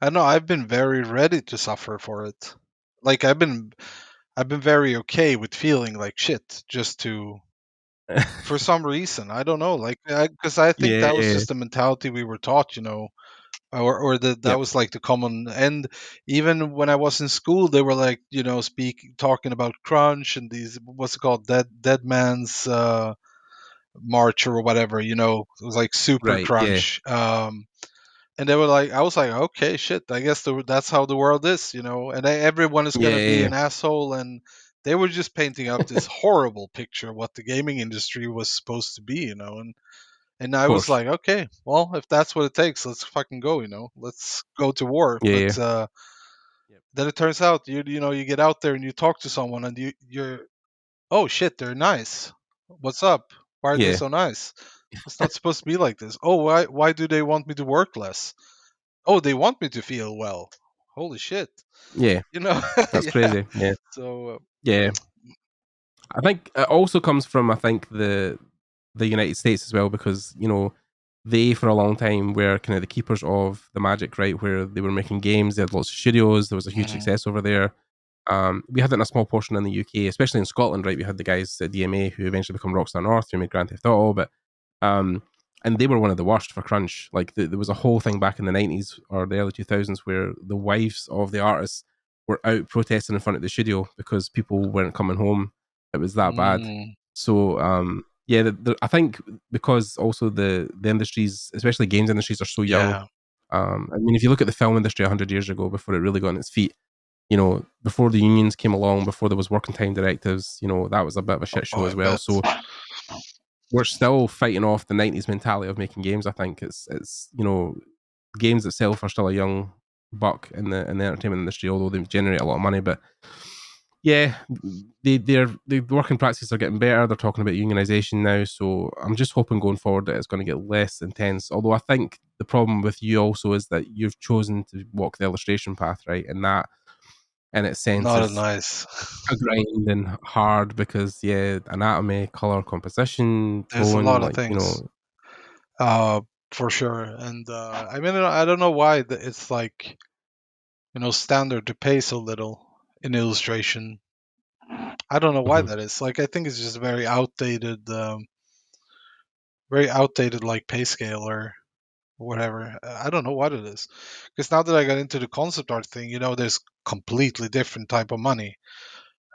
I know I've been very ready to suffer for it. Like I've been very okay with feeling like shit just to for some reason. I don't know, like, because I think that was Yeah. just the mentality we were taught, or that Yep. was like the common. And even when I was in school, they were like, talking about crunch and these, what's it called, dead man's march or whatever. It was like super Right. Yeah. crunch. And they were like, I was like, okay, shit, I guess that's how the world is. And everyone is Yeah. gonna Yeah. be Yeah. an asshole, and they were just painting up this horrible picture of what the gaming industry was supposed to be. And Of I was course. like, okay, well, if that's what it takes, let's fucking go. Let's go to war. Yeah. Yeah. But Yep. then it turns out, you get out there and you talk to someone, and you're, oh shit, they're nice. What's up? Why are they Yeah. so nice? It's not supposed to be like this. Oh, why do they want me to work less? Oh, they want me to feel well. Holy shit. Yeah. You know? That's Yeah. crazy. Yeah. So, Yeah. I think it also comes from the United States as well, because they for a long time were kind of the keepers of the magic, right? Where they were making games, they had lots of studios, there was a huge mhm. success over there. We had it in a small portion in the UK, especially in Scotland, right? We had the guys at DMA who eventually become Rockstar North, who made Grand Theft Auto, but um, and they were one of the worst for crunch. Like there was a whole thing back in the 90s or the early 2000s where the wives of the artists were out protesting in front of the studio because people weren't coming home. It was that bad. Mm, So yeah, I think because also the industries, especially games industries, are so young. yeah. I mean, if you look at the film industry 100 years ago, before it really got on its feet, before the unions came along, before there was working time directives, that was a bit of a shit Oh, show I as well. bet. So we're still fighting off the 90s mentality of making games. I think it's games itself are still a young buck in the entertainment industry, although they generate a lot of money. But yeah, the working practices are getting better. They're talking about unionization now, so I'm just hoping going forward that it's going to get less intense. Although I think the problem with you also is that you've chosen to walk the illustration path, right? And that, in its sense, Not as is nice. a grind and hard because anatomy, color, composition, There's a tone, lot of like things. Uh, for sure. And I mean, I don't know why it's like, standard to pay so little in illustration. I don't know why Mhm. that is. Like, I think it's just very outdated, like pay scale or whatever. I don't know what it is. Because now that I got into the concept art thing, there's completely different type of money.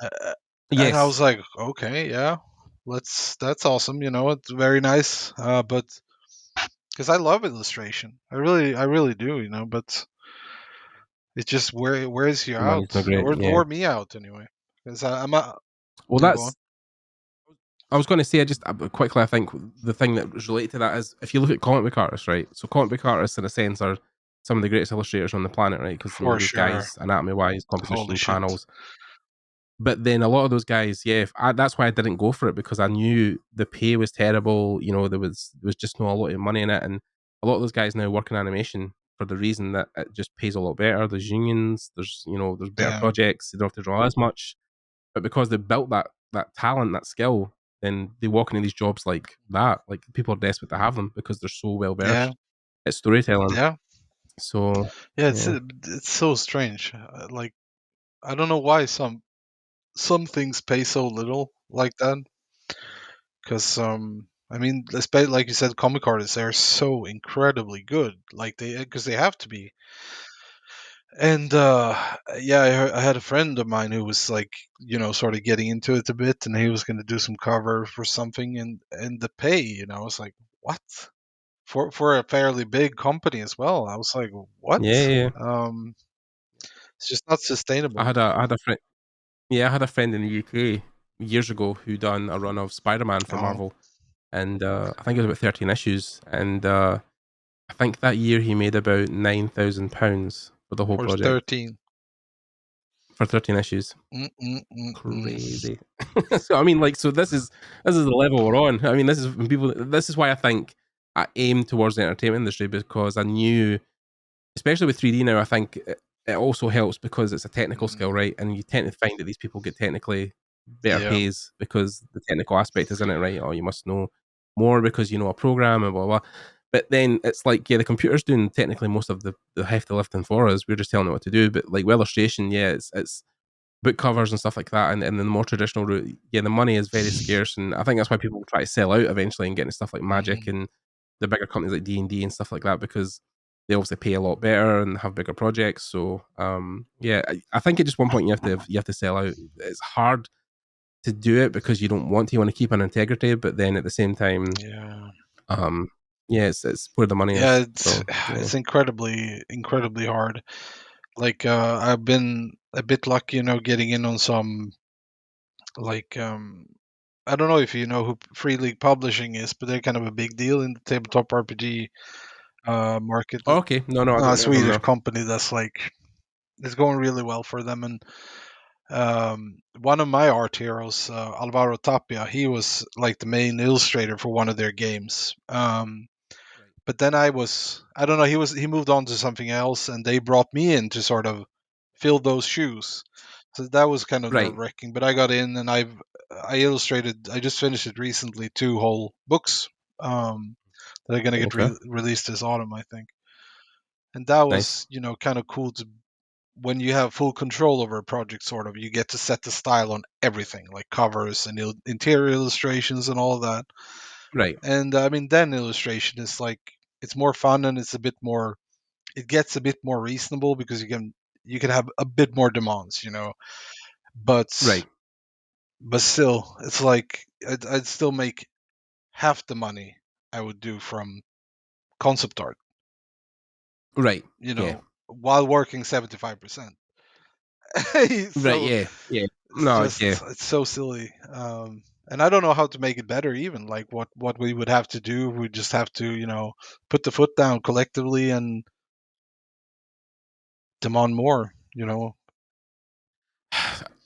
Uh, and I Yes, was like, okay, yeah, that's awesome. It's very nice. But because I love illustration, I really do. But it just wears you the money's not out, great. or it Yeah. wore me out anyway. Because I'm a Well, yeah, go on. that's. I was going to say, just quickly, I think the thing that was related to that is if you look at comic book artists, right? So comic book artists, in a sense, are some of the greatest illustrators on the planet, right? Because For those sure. guys, anatomy-wise, Holy composition, shit. panels. But then a lot of those guys, yeah, that's why I didn't go for it, because I knew the pay was terrible. There was just not a lot of money in it, and a lot of those guys now work in animation for the reason that it just pays a lot better. There's unions, there's better Yeah. projects. They don't have to draw as much, but because they built that talent, that skill, then they walk into these jobs like that. Like people are desperate to have them because they're so well Yeah. versed at storytelling. Yeah. So Yeah. It's yeah, it's so strange. Like, I don't know why some things pay so little like that. Because I mean, especially like you said, comic artists, they're so incredibly good. Like, because they have to be. And yeah, I had a friend of mine who was like, sort of getting into it a bit, and he was going to do some cover for something, and the pay, I was like, what? For a fairly big company as well. I was like, what? yeah, yeah. Um, it's just not I sustainable. had a friend. Yeah, I had a friend in the UK years ago who done a run of Spider-Man for Oh, Marvel, and I think it was about 13 issues, and I think that year he made about £9,000 for the whole for project 13. for 13 issues. Mm-mm-mm-mm. Crazy. So I mean, like, so this is the level we're on. I mean, this is when people. This is why I think I aim towards the entertainment industry, because I knew, especially with 3D now, I think it also helps because it's a technical skill, Mm, right? And you tend to find that these people get technically better yeah, pays because the technical aspect is in it, right? Or you must know more because you know a program and blah blah. But then it's like, yeah, the computer's doing technically most of the hefty lifting for us. We're just telling it what to do. But like with illustration, yeah, it's book covers and stuff like that, and the more traditional route, yeah, the money is very scarce, and I think that's why people try to sell out eventually and get into stuff like Magic mhm, and the bigger companies like D&D and stuff like that, because they obviously pay a lot better and have bigger projects. So yeah, I think at just one point you have to sell out. It's hard to do it because you want to keep an integrity, but then at the same time, yeah, um, yeah, it's where the money yeah. is. It's So yeah, it's incredibly hard. Like, I've been a bit lucky, getting in on some, like, I don't know if you know who Free League Publishing is, but they're kind of a big deal in the tabletop RPG market. okay, no, I A don't know them. Swedish No, company that's like, it's going really well for them. And one of my art heroes, Alvaro Tapia, he was like the main illustrator for one of their games. right, But then I don't know, he moved on to something else, and they brought me in to sort of fill those shoes. So that was kind of nerve right, wracking. But I got in, and I illustrated. I just finished it recently, two whole books um, that are gonna get okay, released this autumn, I think. And that nice, was, kind of cool to, when you have full control over a project, sort of, you get to set the style on everything, like covers and interior illustrations and all of that. right, And I mean, then illustration is like, it's more fun, and it gets a bit more reasonable because you can have a bit more demands, but right, still, it's like I'd still make half the money I would do from concept art, right, yeah. while working 75%. Right, So yeah, yeah. it's No, yeah, just it's so silly. And I don't know how to make it better, even like what we would have to do. We just have to, put the foot down collectively and demand more,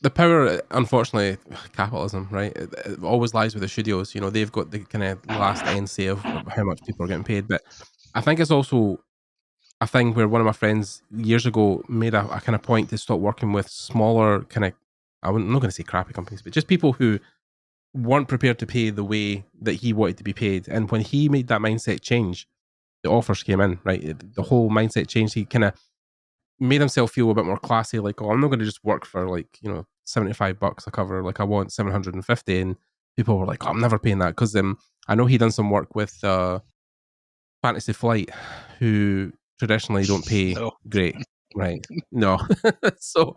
the power, unfortunately, capitalism, right? It always lies with the studios. You know, they've got the kind of last end say of how much people are getting paid. But I think it's also a thing where one of my friends years ago made a kind of point to stop working with smaller kind of, I'm not going to say crappy companies, but just people who weren't prepared to pay the way that he wanted to be paid. And when he made that mindset change, the offers came in, right? The whole mindset changed. He kind of made himself feel a bit more classy, like, oh, I'm not going to just work for like, $75 a cover, like I want 750. And people were like, oh, I'm never paying that, because I know he done some work with Fantasy Flight, who traditionally don't pay No. great, right? No. So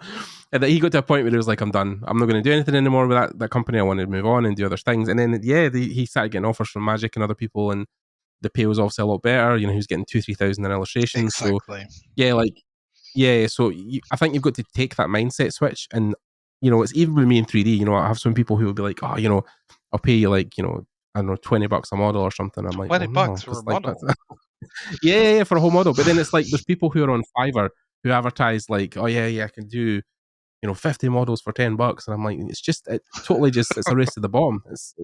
and he got to a point where he was like, I'm done. I'm not going to do anything anymore with that company. I wanted to move on and do other things. And then, he started getting offers from Magic and other people, and the pay was obviously a lot better. He was getting 2,000-3,000 in illustrations. So, Exactly. yeah, like, yeah. So I think you've got to take that mindset switch. And, it's even with me in 3D. I have some people who will be like, oh, I'll pay you like, I don't know, $20 a model or something. I'm like, well, no, $20 for a because like model. that's yeah, for a whole model. But then it's like there's people who are on Fiverr who advertise like, oh yeah, I can do 50 models for $10, and I'm like, it's a race to the bottom. It's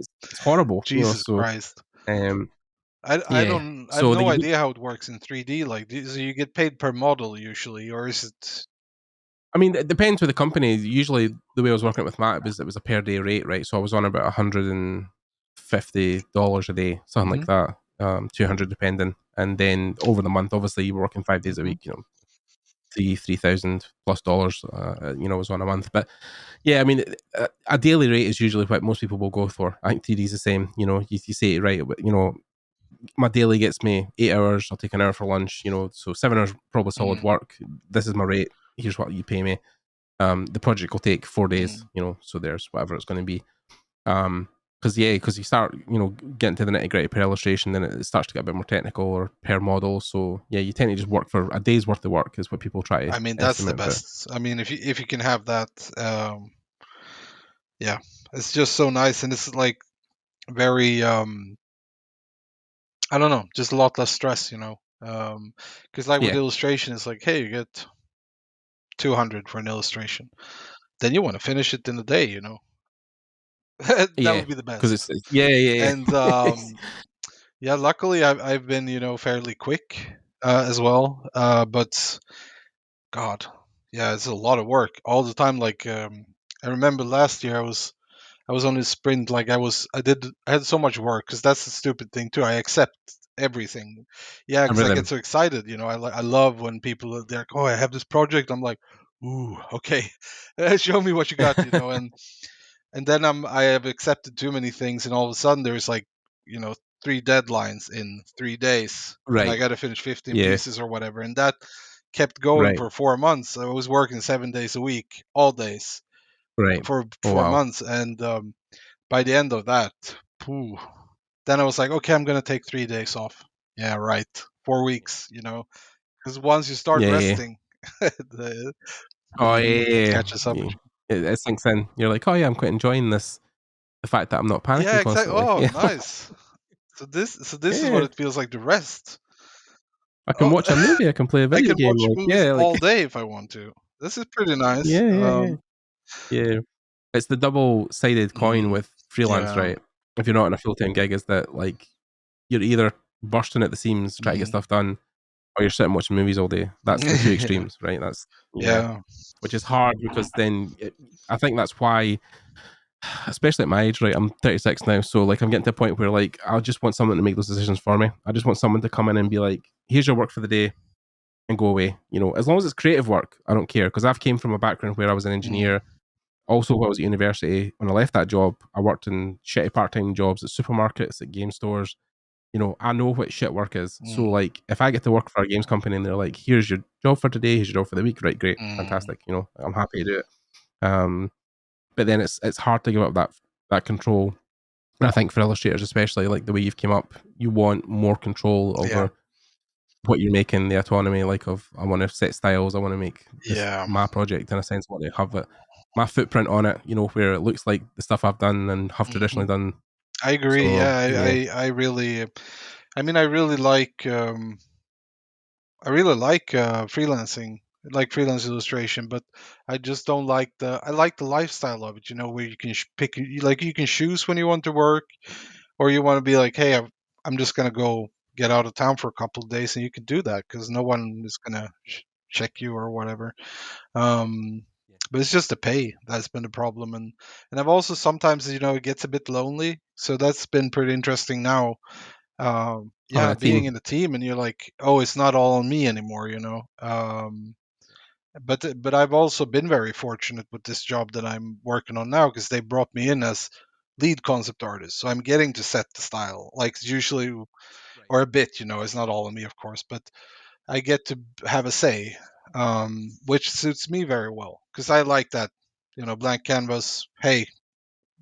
horrible, Jesus So Christ. um, I yeah, don't. I have so no idea how it works in 3D. Like, so you get paid per model usually, or is it? I mean, it depends with the company. Usually, the way I was working with Matt was it was a per day rate, right? So I was on about $150 a day, something like Mhm. that, 200 depending, and then over the month, obviously, you were working 5 days a Mhm. week, 3,000 plus dollars, was on a month. But yeah, I mean, a daily rate is usually what most people will go for. I think 3D is the same. You say it right, but my daily gets me 8 hours. I'll take an hour for lunch. So 7 hours probably solid Mm. work. This is my rate. Here's what you pay me. The project will take 4 days. Mm. So there's whatever it's going to be. Because you start getting to the nitty gritty per illustration, then it starts to get a bit more technical, or per model. So yeah, you tend to just work for a day's worth of work is what people try to I mean, that's the estimate. But best. I mean, if you can have that, yeah, it's just so nice, and it's like very I don't know, just a lot less stress, because like with yeah, illustration, it's like, hey, you get 200 for an illustration, then you want to finish it in a day, that yeah, would be the because best. yeah. And yeah, luckily I've been fairly quick as well, but God, yeah, it's a lot of work all the time. Like I remember last year I was on this sprint. Like I had so much work because that's the stupid thing too. I accept everything. Yeah, because I get Everything. so excited. I love when people they're like, oh, I have this project. I'm like, ooh, okay, show me what you got. And then I have accepted too many things, and all of a sudden there's like, 3 deadlines in 3 days, and I Right. got to finish 15 Yeah. pieces or whatever, and that kept going Right. for 4 months. I was working 7 days a week, all days Right. for Oh four wow. months, and by the end of that, phew, then I was like, okay, I'm gonna take 3 days off. Yeah, right. 4 weeks, because once you start Yeah. resting, the, Oh it yeah. catches up with Yeah. you. It sinks in. You're like, oh yeah, I'm quite enjoying this. The fact that I'm not Yeah, panicking exactly. constantly. Oh, Yeah. nice. So this is what Yeah. it feels like to rest. I can Oh, watch a movie. I can play a I video can game. watch Like movies yeah. Like all day if I want to. This is pretty nice. yeah. Yeah. It's the double-sided coin with freelance, Yeah. right? If you're not in a full-time gig, is that like you're either bursting at the seams trying to get Mhm. stuff done, or you're sitting watching movies all day. That's the two Yeah. extremes, right? That's Yeah. which is hard because then I think that's why, especially at my age, right? I'm 36 now, so like I'm getting to a point where like I just want someone to make those decisions for me. I just want someone to come in and be like, "Here's your work for the day," and go away. As long as it's creative work, I don't care because I've came from a background where I was an Mm. engineer. Also, while I was at university, when I left that job, I worked in shitty part-time jobs at supermarkets, at game stores. I know what shit work is. So, Mm. like, if I get to work for a games company and they're like, "Here's your job for today. Here's your job for the week," right? Great, Mm. fantastic. I'm happy to do it. But then it's hard to give up that control. And I think for illustrators, especially like the way you've came up, you want more control Yeah. over what you're making, the autonomy, like of I want to set styles, I want to make this Yeah. my project in a sense, I want to have my footprint on it, where it looks like the stuff I've done and have Hmm. traditionally done. I agree. So Yeah, yeah, I really, I mean, I really like freelancing, I like freelance illustration, but I just don't like I like the lifestyle of it. Where you can like you can choose when you want to work, or you want to be like, hey, I'm just gonna go get out of town for a couple of days, and you can do that because no one is gonna check you or whatever. Um, but it's just the pay that's been the problem, and I've also sometimes it gets a bit lonely, so that's been pretty interesting now. Oh, and Yeah, a being team. in a team and you're like, oh, it's not all on me anymore, but I've also been very fortunate with this job that I'm working on now because they brought me in as lead concept artist, so I'm getting to set the style. Like usually, Right. or a bit, it's not all on me, of course, but I get to have a say, which suits me very well because I like that, blank canvas. Hey,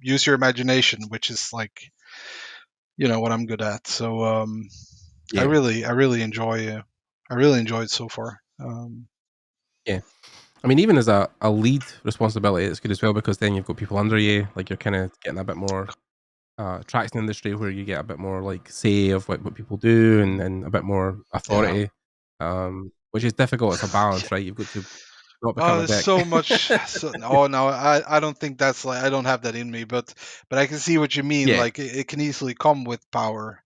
use your imagination, which is like, what I'm good at. So I Yeah. really, I really enjoy, I really enjoy it so far. Yeah. I mean, even as a lead responsibility, it's good as well because then you've got people under you. Like you're kind of getting a bit more traction in the industry where you get a bit more like say of what people do and a bit more Yeah. authority, which is difficult as a balance, right? You've got to not become Oh, a there's dick. so much. Oh no, I don't think that's like I don't have that in me, but I can see what you mean. Yeah. Like it can easily come with power,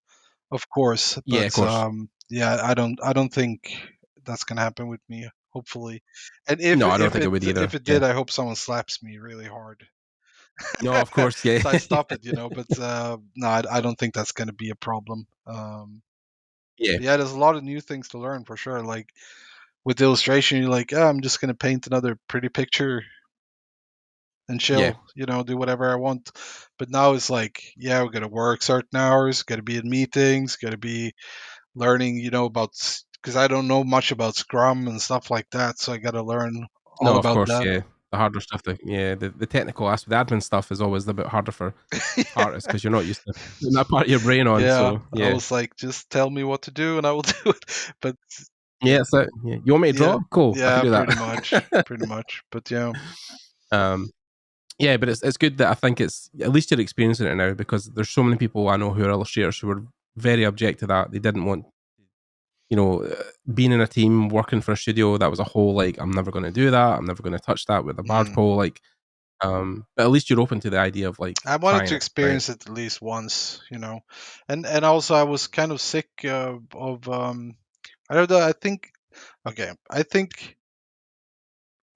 of course. Yeah, of But course. yeah, I don't think that's gonna happen with me. Hopefully, and No, I don't think it would either. if it Yeah. did, I hope someone slaps me really hard, No, of course. Yeah. so I stop it. But no, I don't think that's gonna be a problem. Yeah. But yeah, there's a lot of new things to learn for sure. Like with illustration, you're like, oh, I'm just gonna paint another pretty picture and Yeah. chill, do whatever I want. But now it's like, yeah, we got to work certain hours, got to be in meetings, got to be learning, about because I don't know much about Scrum and stuff like that, so I got to learn all No, of about course. that. Yeah. The harder stuff, the technical aspect, the admin stuff is always a bit harder for artists because you're not used to putting that part of your brain on. Yeah, So I yeah. was like, just tell me what to do and I will do it. But Yeah. So yeah. You want me to yeah, draw? Cool. I can yeah, do pretty much, that. pretty much. But yeah, um, Yeah, but it's good that I think it's at least you're experiencing it now because there's so many people I know who are illustrators who were very object to that. They didn't want, being in a team working for a studio. That was a whole like, I'm never going to do that. I'm never going to touch that with a barge mm. pole. Like, but at least you're open to the idea of like I wanted trying to it, right? experience it at least once, and also I was kind of sick of I don't know. I think okay. I think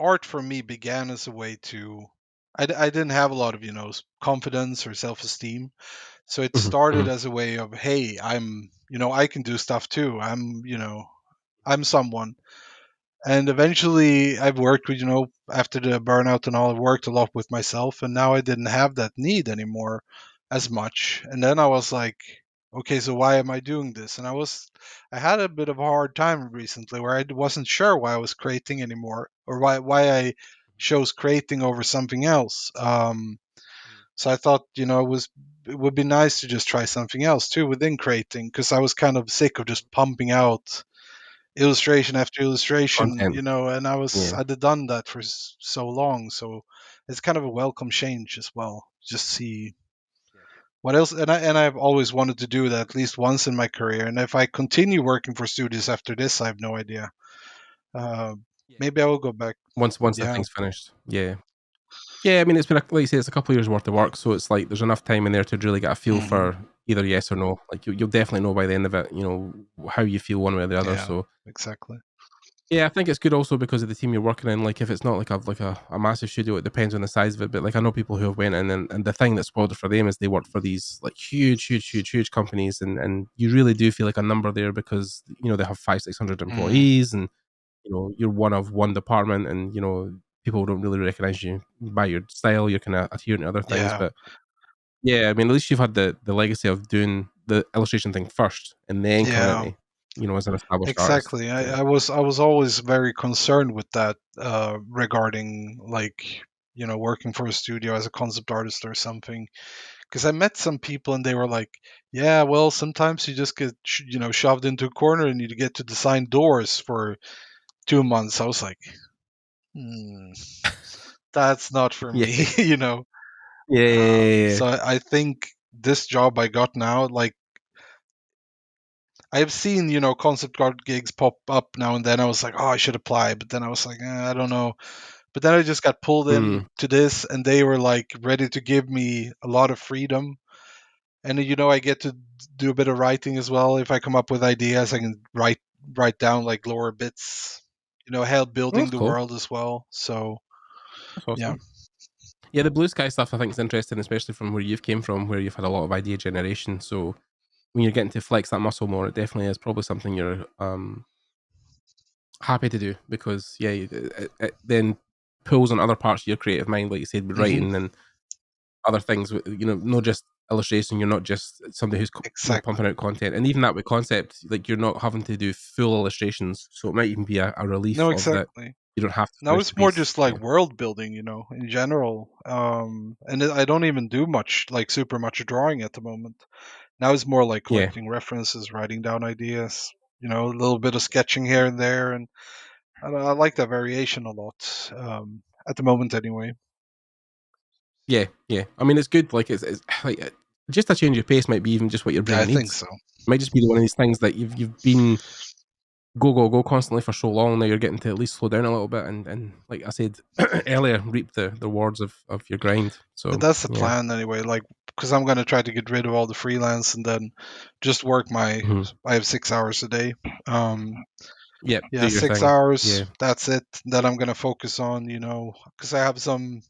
art for me began as a way to. I didn't have a lot of confidence or self esteem, so it Mhm, started mhm. as a way of hey, I can do stuff too. I'm someone, and eventually I've worked with after the burnout and all, I've worked a lot with myself, and now I didn't have that need anymore as much. And then I was like, okay, so why am I doing this? And I had a bit of a hard time recently where I wasn't sure why I was creating anymore, or why I chose creating over something else. So I thought, it would be nice to just try something else too within creating, because I was kind of sick of just pumping out illustration after illustration, Content. and Yeah, I'd done that for so long, so it's kind of a welcome change as well. Just see what else, and I've always wanted to do that at least once in my career. And if I continue working for studios after this, I have no idea. Uh, Maybe I will go back. once the Yeah. thing's finished. Yeah. Yeah, I mean, it's been like you say, it's a couple of years worth of work, so it's like there's enough time in there to really get a feel Hmm. for either yes or no. Like you'll definitely know by the end of it, how you feel one way or the other. Yeah. So Exactly. yeah, I think it's good also because of the team you're working in. Like if it's not like a massive studio, it depends on the size of it. But like I know people who have went in and the thing that spoiled it for them is they work for these like huge companies, and you really do feel like a number there because they have 500-600 Mm. employees, and you're one of one department, and people don't really recognize you by your style. You're kind of adhering to other things, Yeah. but yeah, I mean, at least you've had the legacy of doing the illustration thing first and then coming Yeah. into as an established artist. Exactly. So I was always very concerned with that, regarding like working for a studio as a concept artist or something, because I met some people and they were like, yeah, well, sometimes you just get shoved into a corner and you get to design doors for 2 months. I was like, hmm, that's not for yeah, me. you know. yeah. So I think this job I got now, like I've seen concept art gigs pop up now and then. I was like, oh, I should apply, but then I was like, I don't know. But then I just got pulled Mm. in to this, and they were like ready to give me a lot of freedom. And I get to do a bit of writing as well. If I come up with ideas, I can write down like lower bits. Help Well, building that's the cool. world as well. So That's yeah. awesome. Yeah, the blue sky stuff I think is interesting, especially from where you've came from, where you've had a lot of idea generation. So when you're getting to flex that muscle more, it definitely is probably something you're happy to do, because it then pulls on other parts of your creative mind, like you said, with Hmm. writing and other things. Not just illustration. You're not just somebody who's Exactly. pumping out content, and even that with concept, like you're not having to do full illustrations, so it might even be a relief No, of that. exactly. You don't have to Now finish the it's more piece. just like world building, in general. I don't even do much, like super much drawing at the moment. Now it's more like Yeah, collecting references, writing down ideas, a little bit of sketching here and there, and I like that variation a lot. At the moment, anyway. yeah. I mean, it's good. Like it's like just a change of pace might be even just what your Yeah, I brain think needs. so. It might just be one of these things that you've been go constantly for so long. Now you're getting to at least slow down a little bit, and like I said earlier, reap the rewards of your grind. Yeah, So that's the yeah. plan anyway. Like, because I'm gonna try to get rid of all the freelance and then just work my. Mhm. I have 6 hours a day. Yeah, do Yeah, your six thing. hours. Yeah. That's it. Then I'm gonna focus on, because I have some,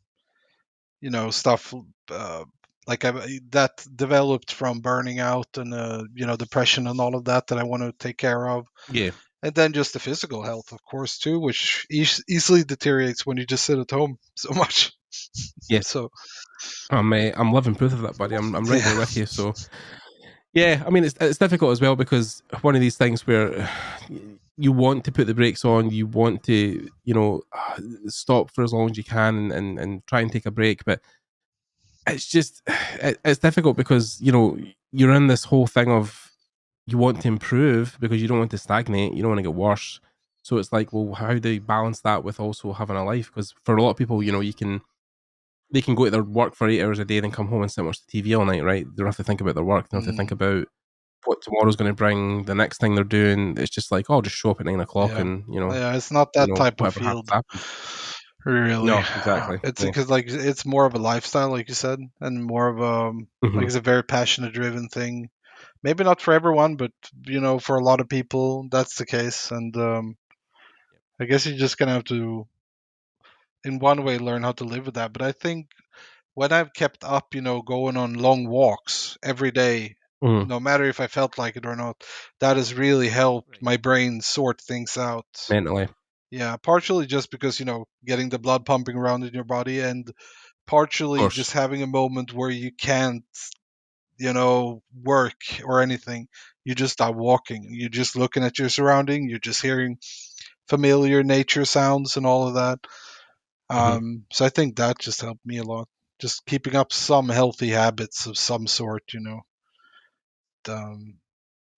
stuff uh, like that developed from burning out and depression and all of that I want to take care of. Yeah. And then just the physical health, of course, too, which easily deteriorates when you just sit at home so much. Yes. So I'm living proof of that, buddy. I'm right yeah, there with you. So yeah, I mean it's difficult as well, because one of these things where you want to put the brakes on, you want to stop for as long as you can, and try and take a break, but it's just it's difficult because you're in this whole thing of you want to improve because you don't want to stagnate, you don't want to get worse. So it's like, well, how do you balance that with also having a life? Because for a lot of people, they can go to their work for 8 hours a day, then come home and sit and watch the TV all night, right? They don't have to think about their work. They don't have to think mm, about what tomorrow's going to bring, the next thing they're doing. It's just like, oh, just show up at 9 o'clock, yeah, and yeah. It's not that type of whatever happens field, happens. really. No, exactly. It's Yeah. because like it's more of a lifestyle, like you said, and more of like Hmm. it's a very passionate driven thing. Maybe not for everyone, but for a lot of people, that's the case. And I guess you're just gonna have to, in one way, learn how to live with that. But I think when I've kept up, going on long walks every day, Hmm. no matter if I felt like it or not, that has really helped my brain sort things out. Mentally, of Yeah, partially just because, getting the blood pumping around in your body, and partially course. just having a moment where you can't, work or anything. You just start walking. You're just looking at your surrounding. You're just hearing familiar nature sounds and all of that. Hmm. So I think that just helped me a lot. Just keeping up some healthy habits of some sort, um,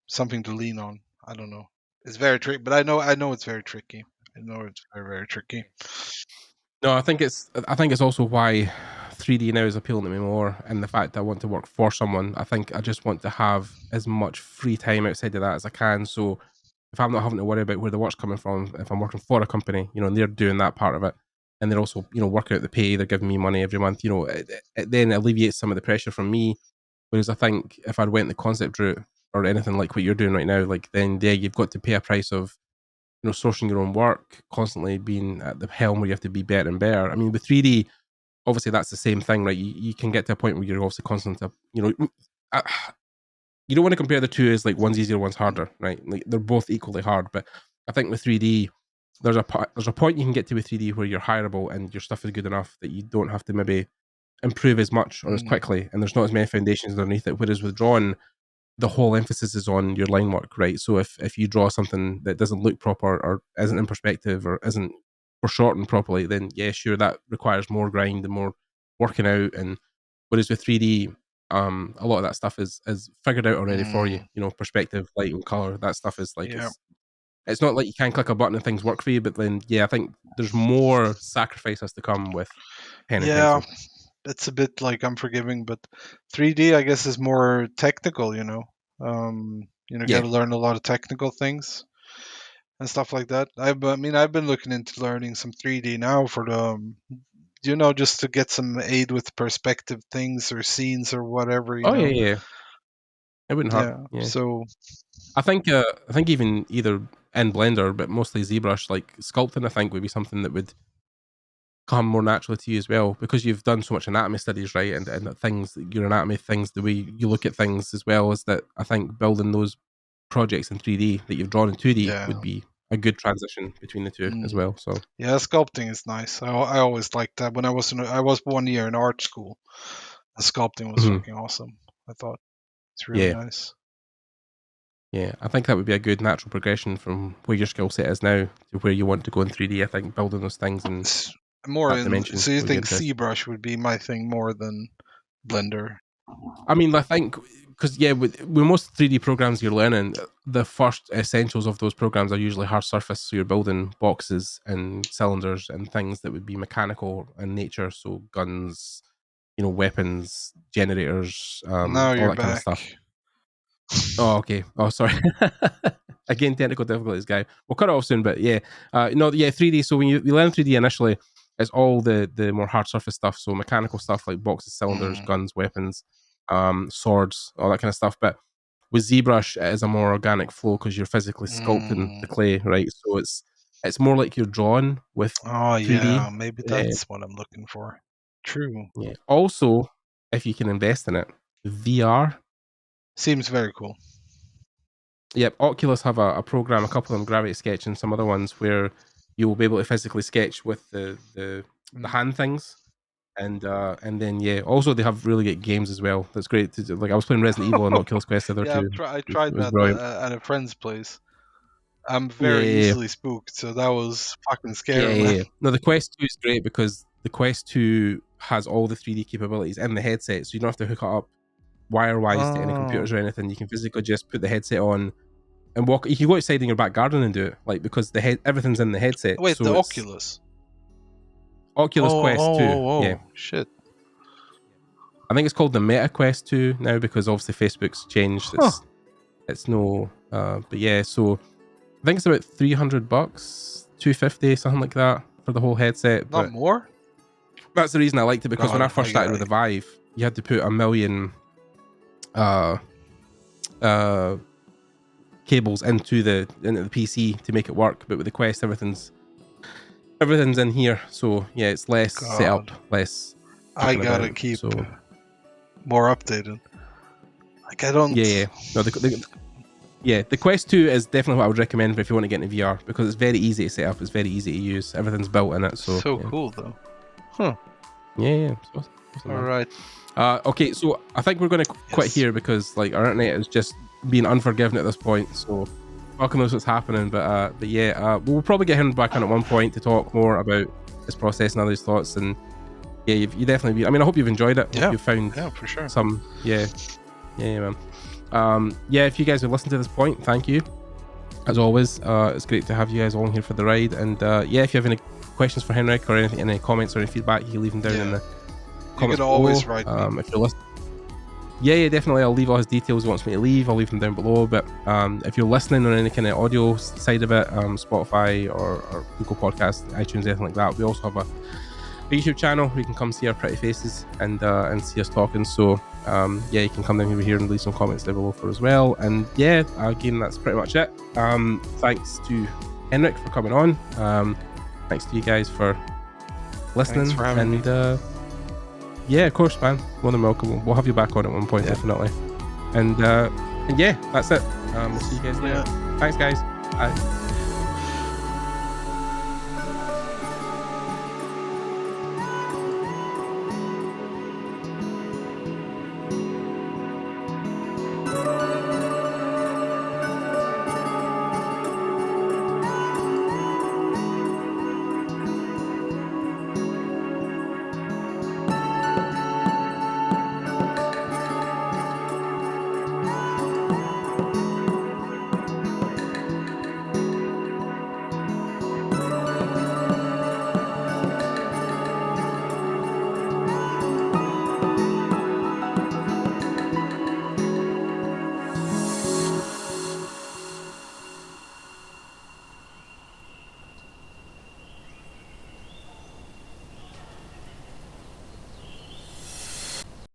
something to lean on. I don't know. It's very tricky, but I know it's very tricky. I know it's very, very tricky. No, I think it's also why 3D now is appealing to me more, and the fact that I want to work for someone. I think I just want to have as much free time outside of that as I can. So if I'm not having to worry about where the work's coming from, if I'm working for a company, and they're doing that part of it, and they're also working out the pay, they're giving me money every month. It then alleviates some of the pressure from me. Whereas I think if I'd went the concept route or anything like what you're doing right now, like then yeah, you've got to pay a price of sourcing your own work, constantly being at the helm where you have to be better and better. I mean, with 3D, obviously that's the same thing, right? You can get to a point where you're obviously constantly, uh, you don't want to compare the two as like one's easier, one's harder, right? Like they're both equally hard. But I think with 3D, there's a point you can get to with 3D where you're hireable and your stuff is good enough that you don't have to maybe improve as much or as Mm, quickly, and there's not as many foundations underneath it. Whereas with drawing, the whole emphasis is on your line work, right? So if you draw something that doesn't look proper or isn't in perspective or isn't foreshortened properly, then yeah, sure, that requires more grind and more working out. And whereas with 3D, a lot of that stuff is figured out already for you. mm, Perspective, light, and color. That stuff is like yeah, it's not like you can click a button and things work for you. But then yeah, I think there's more sacrifice has to come with pen and yeah. pencil. It's a bit like unforgiving, but 3D, I guess, is more technical. Got Yeah. to learn a lot of technical things and stuff like that. I've been looking into learning some 3D now for the, just to get some aid with perspective things or scenes or whatever. Oh yeah, yeah. It wouldn't hurt. Yeah. Yeah. So I think even either in Blender, but mostly ZBrush, like sculpting, I think would be something that would come more naturally to you as well, because you've done so much anatomy studies, right? And things, your anatomy things, the way you look at things as well, is that I think building those projects in 3D that you've drawn in 2D would be a good transition between the two as well. So yeah, sculpting is nice. I always liked that. When I was 1 year in art school, the sculpting was fucking awesome. I thought it's really nice. Yeah, I think that would be a good natural progression from where your skill set is now to where you want to go in 3D. I think building those things in more in dimension. So you think ZBrush would be my thing more than Blender? I mean, I think because with most 3D programs you're learning, the first essentials of those programs are usually hard surface. So you're building boxes and cylinders and things that would be mechanical in nature. So guns, weapons, generators, all that kind of stuff. Oh, okay. Oh, sorry. Again, technical difficulties, guy. We'll cut it off soon, but 3D. So when you learn 3D initially, it's all the more hard surface stuff. So mechanical stuff like boxes, cylinders, guns, weapons, swords, all that kind of stuff. But with ZBrush, it is a more organic flow because you're physically sculpting the clay, right? So it's more like you're drawing with 3D. Yeah, maybe that's what I'm looking for. True. Yeah. Also, if you can invest in it, VR seems very cool. Yep, Oculus have a program, a couple of them, Gravity Sketch and some other ones, where you will be able to physically sketch with the hand things, and then also they have really good games as well. That's great. Like I was playing Resident Evil on Oculus Quest the other two. I tried that at a friend's place. I'm very easily spooked, so that was fucking scary. Yeah. No, the Quest 2 is great because the Quest 2 has all the 3D capabilities in the headset, so you don't have to hook it up wire-wise to any computers or anything. You can physically just put the headset on and walk. You can go outside in your back garden and do it, like, because everything's in the headset. Wait, so the Oculus Quest 2. Yeah, shit. I think it's called the Meta Quest 2 now because obviously Facebook's changed. It's no, but yeah. So I think it's about $300, $250, something like that for the whole headset. Not more. That's the reason I liked it, because when I first started with the Vive, you had to put 1 million cables into the PC to make it work, but with the Quest everything's in here, so yeah, it's less setup, less. I gotta keep more updated. Like I don't. No, the Quest 2 is definitely what I would recommend if you want to get into VR, because it's very easy to set up, it's very easy to use, everything's built in it. So cool though. Huh. Yeah. All right. Okay, so I think we're going to quit here because like our internet is just being unforgiving at this point. So fucking knows what's happening, but we'll probably get him back on at one point to talk more about his process and other his thoughts. And yeah, you definitely. I hope you've enjoyed it. Yeah, you found for sure some. Yeah, man. If you guys have listened to this point, thank you. As always, it's great to have you guys all here for the ride. And if you have any questions for Henrik or anything, any comments or any feedback, you can leave them down in the comments. You can always write me. If you're listening. Yeah, definitely. I'll leave all his details he wants me to leave. I'll leave them down below. But if you're listening on any kind of audio side of it, Spotify or Google Podcasts, iTunes, anything like that, we also have a YouTube channel where you can come see our pretty faces and see us talking. So you can come down over here and leave some comments down below for as well. And again, that's pretty much it. Thanks to Henrik for coming on. Thanks to you guys for listening. Thanks for having me. Of course, man. More than welcome. We'll have you back on at one point, definitely. And that's it. We'll see you guys later. Thanks, guys. Bye.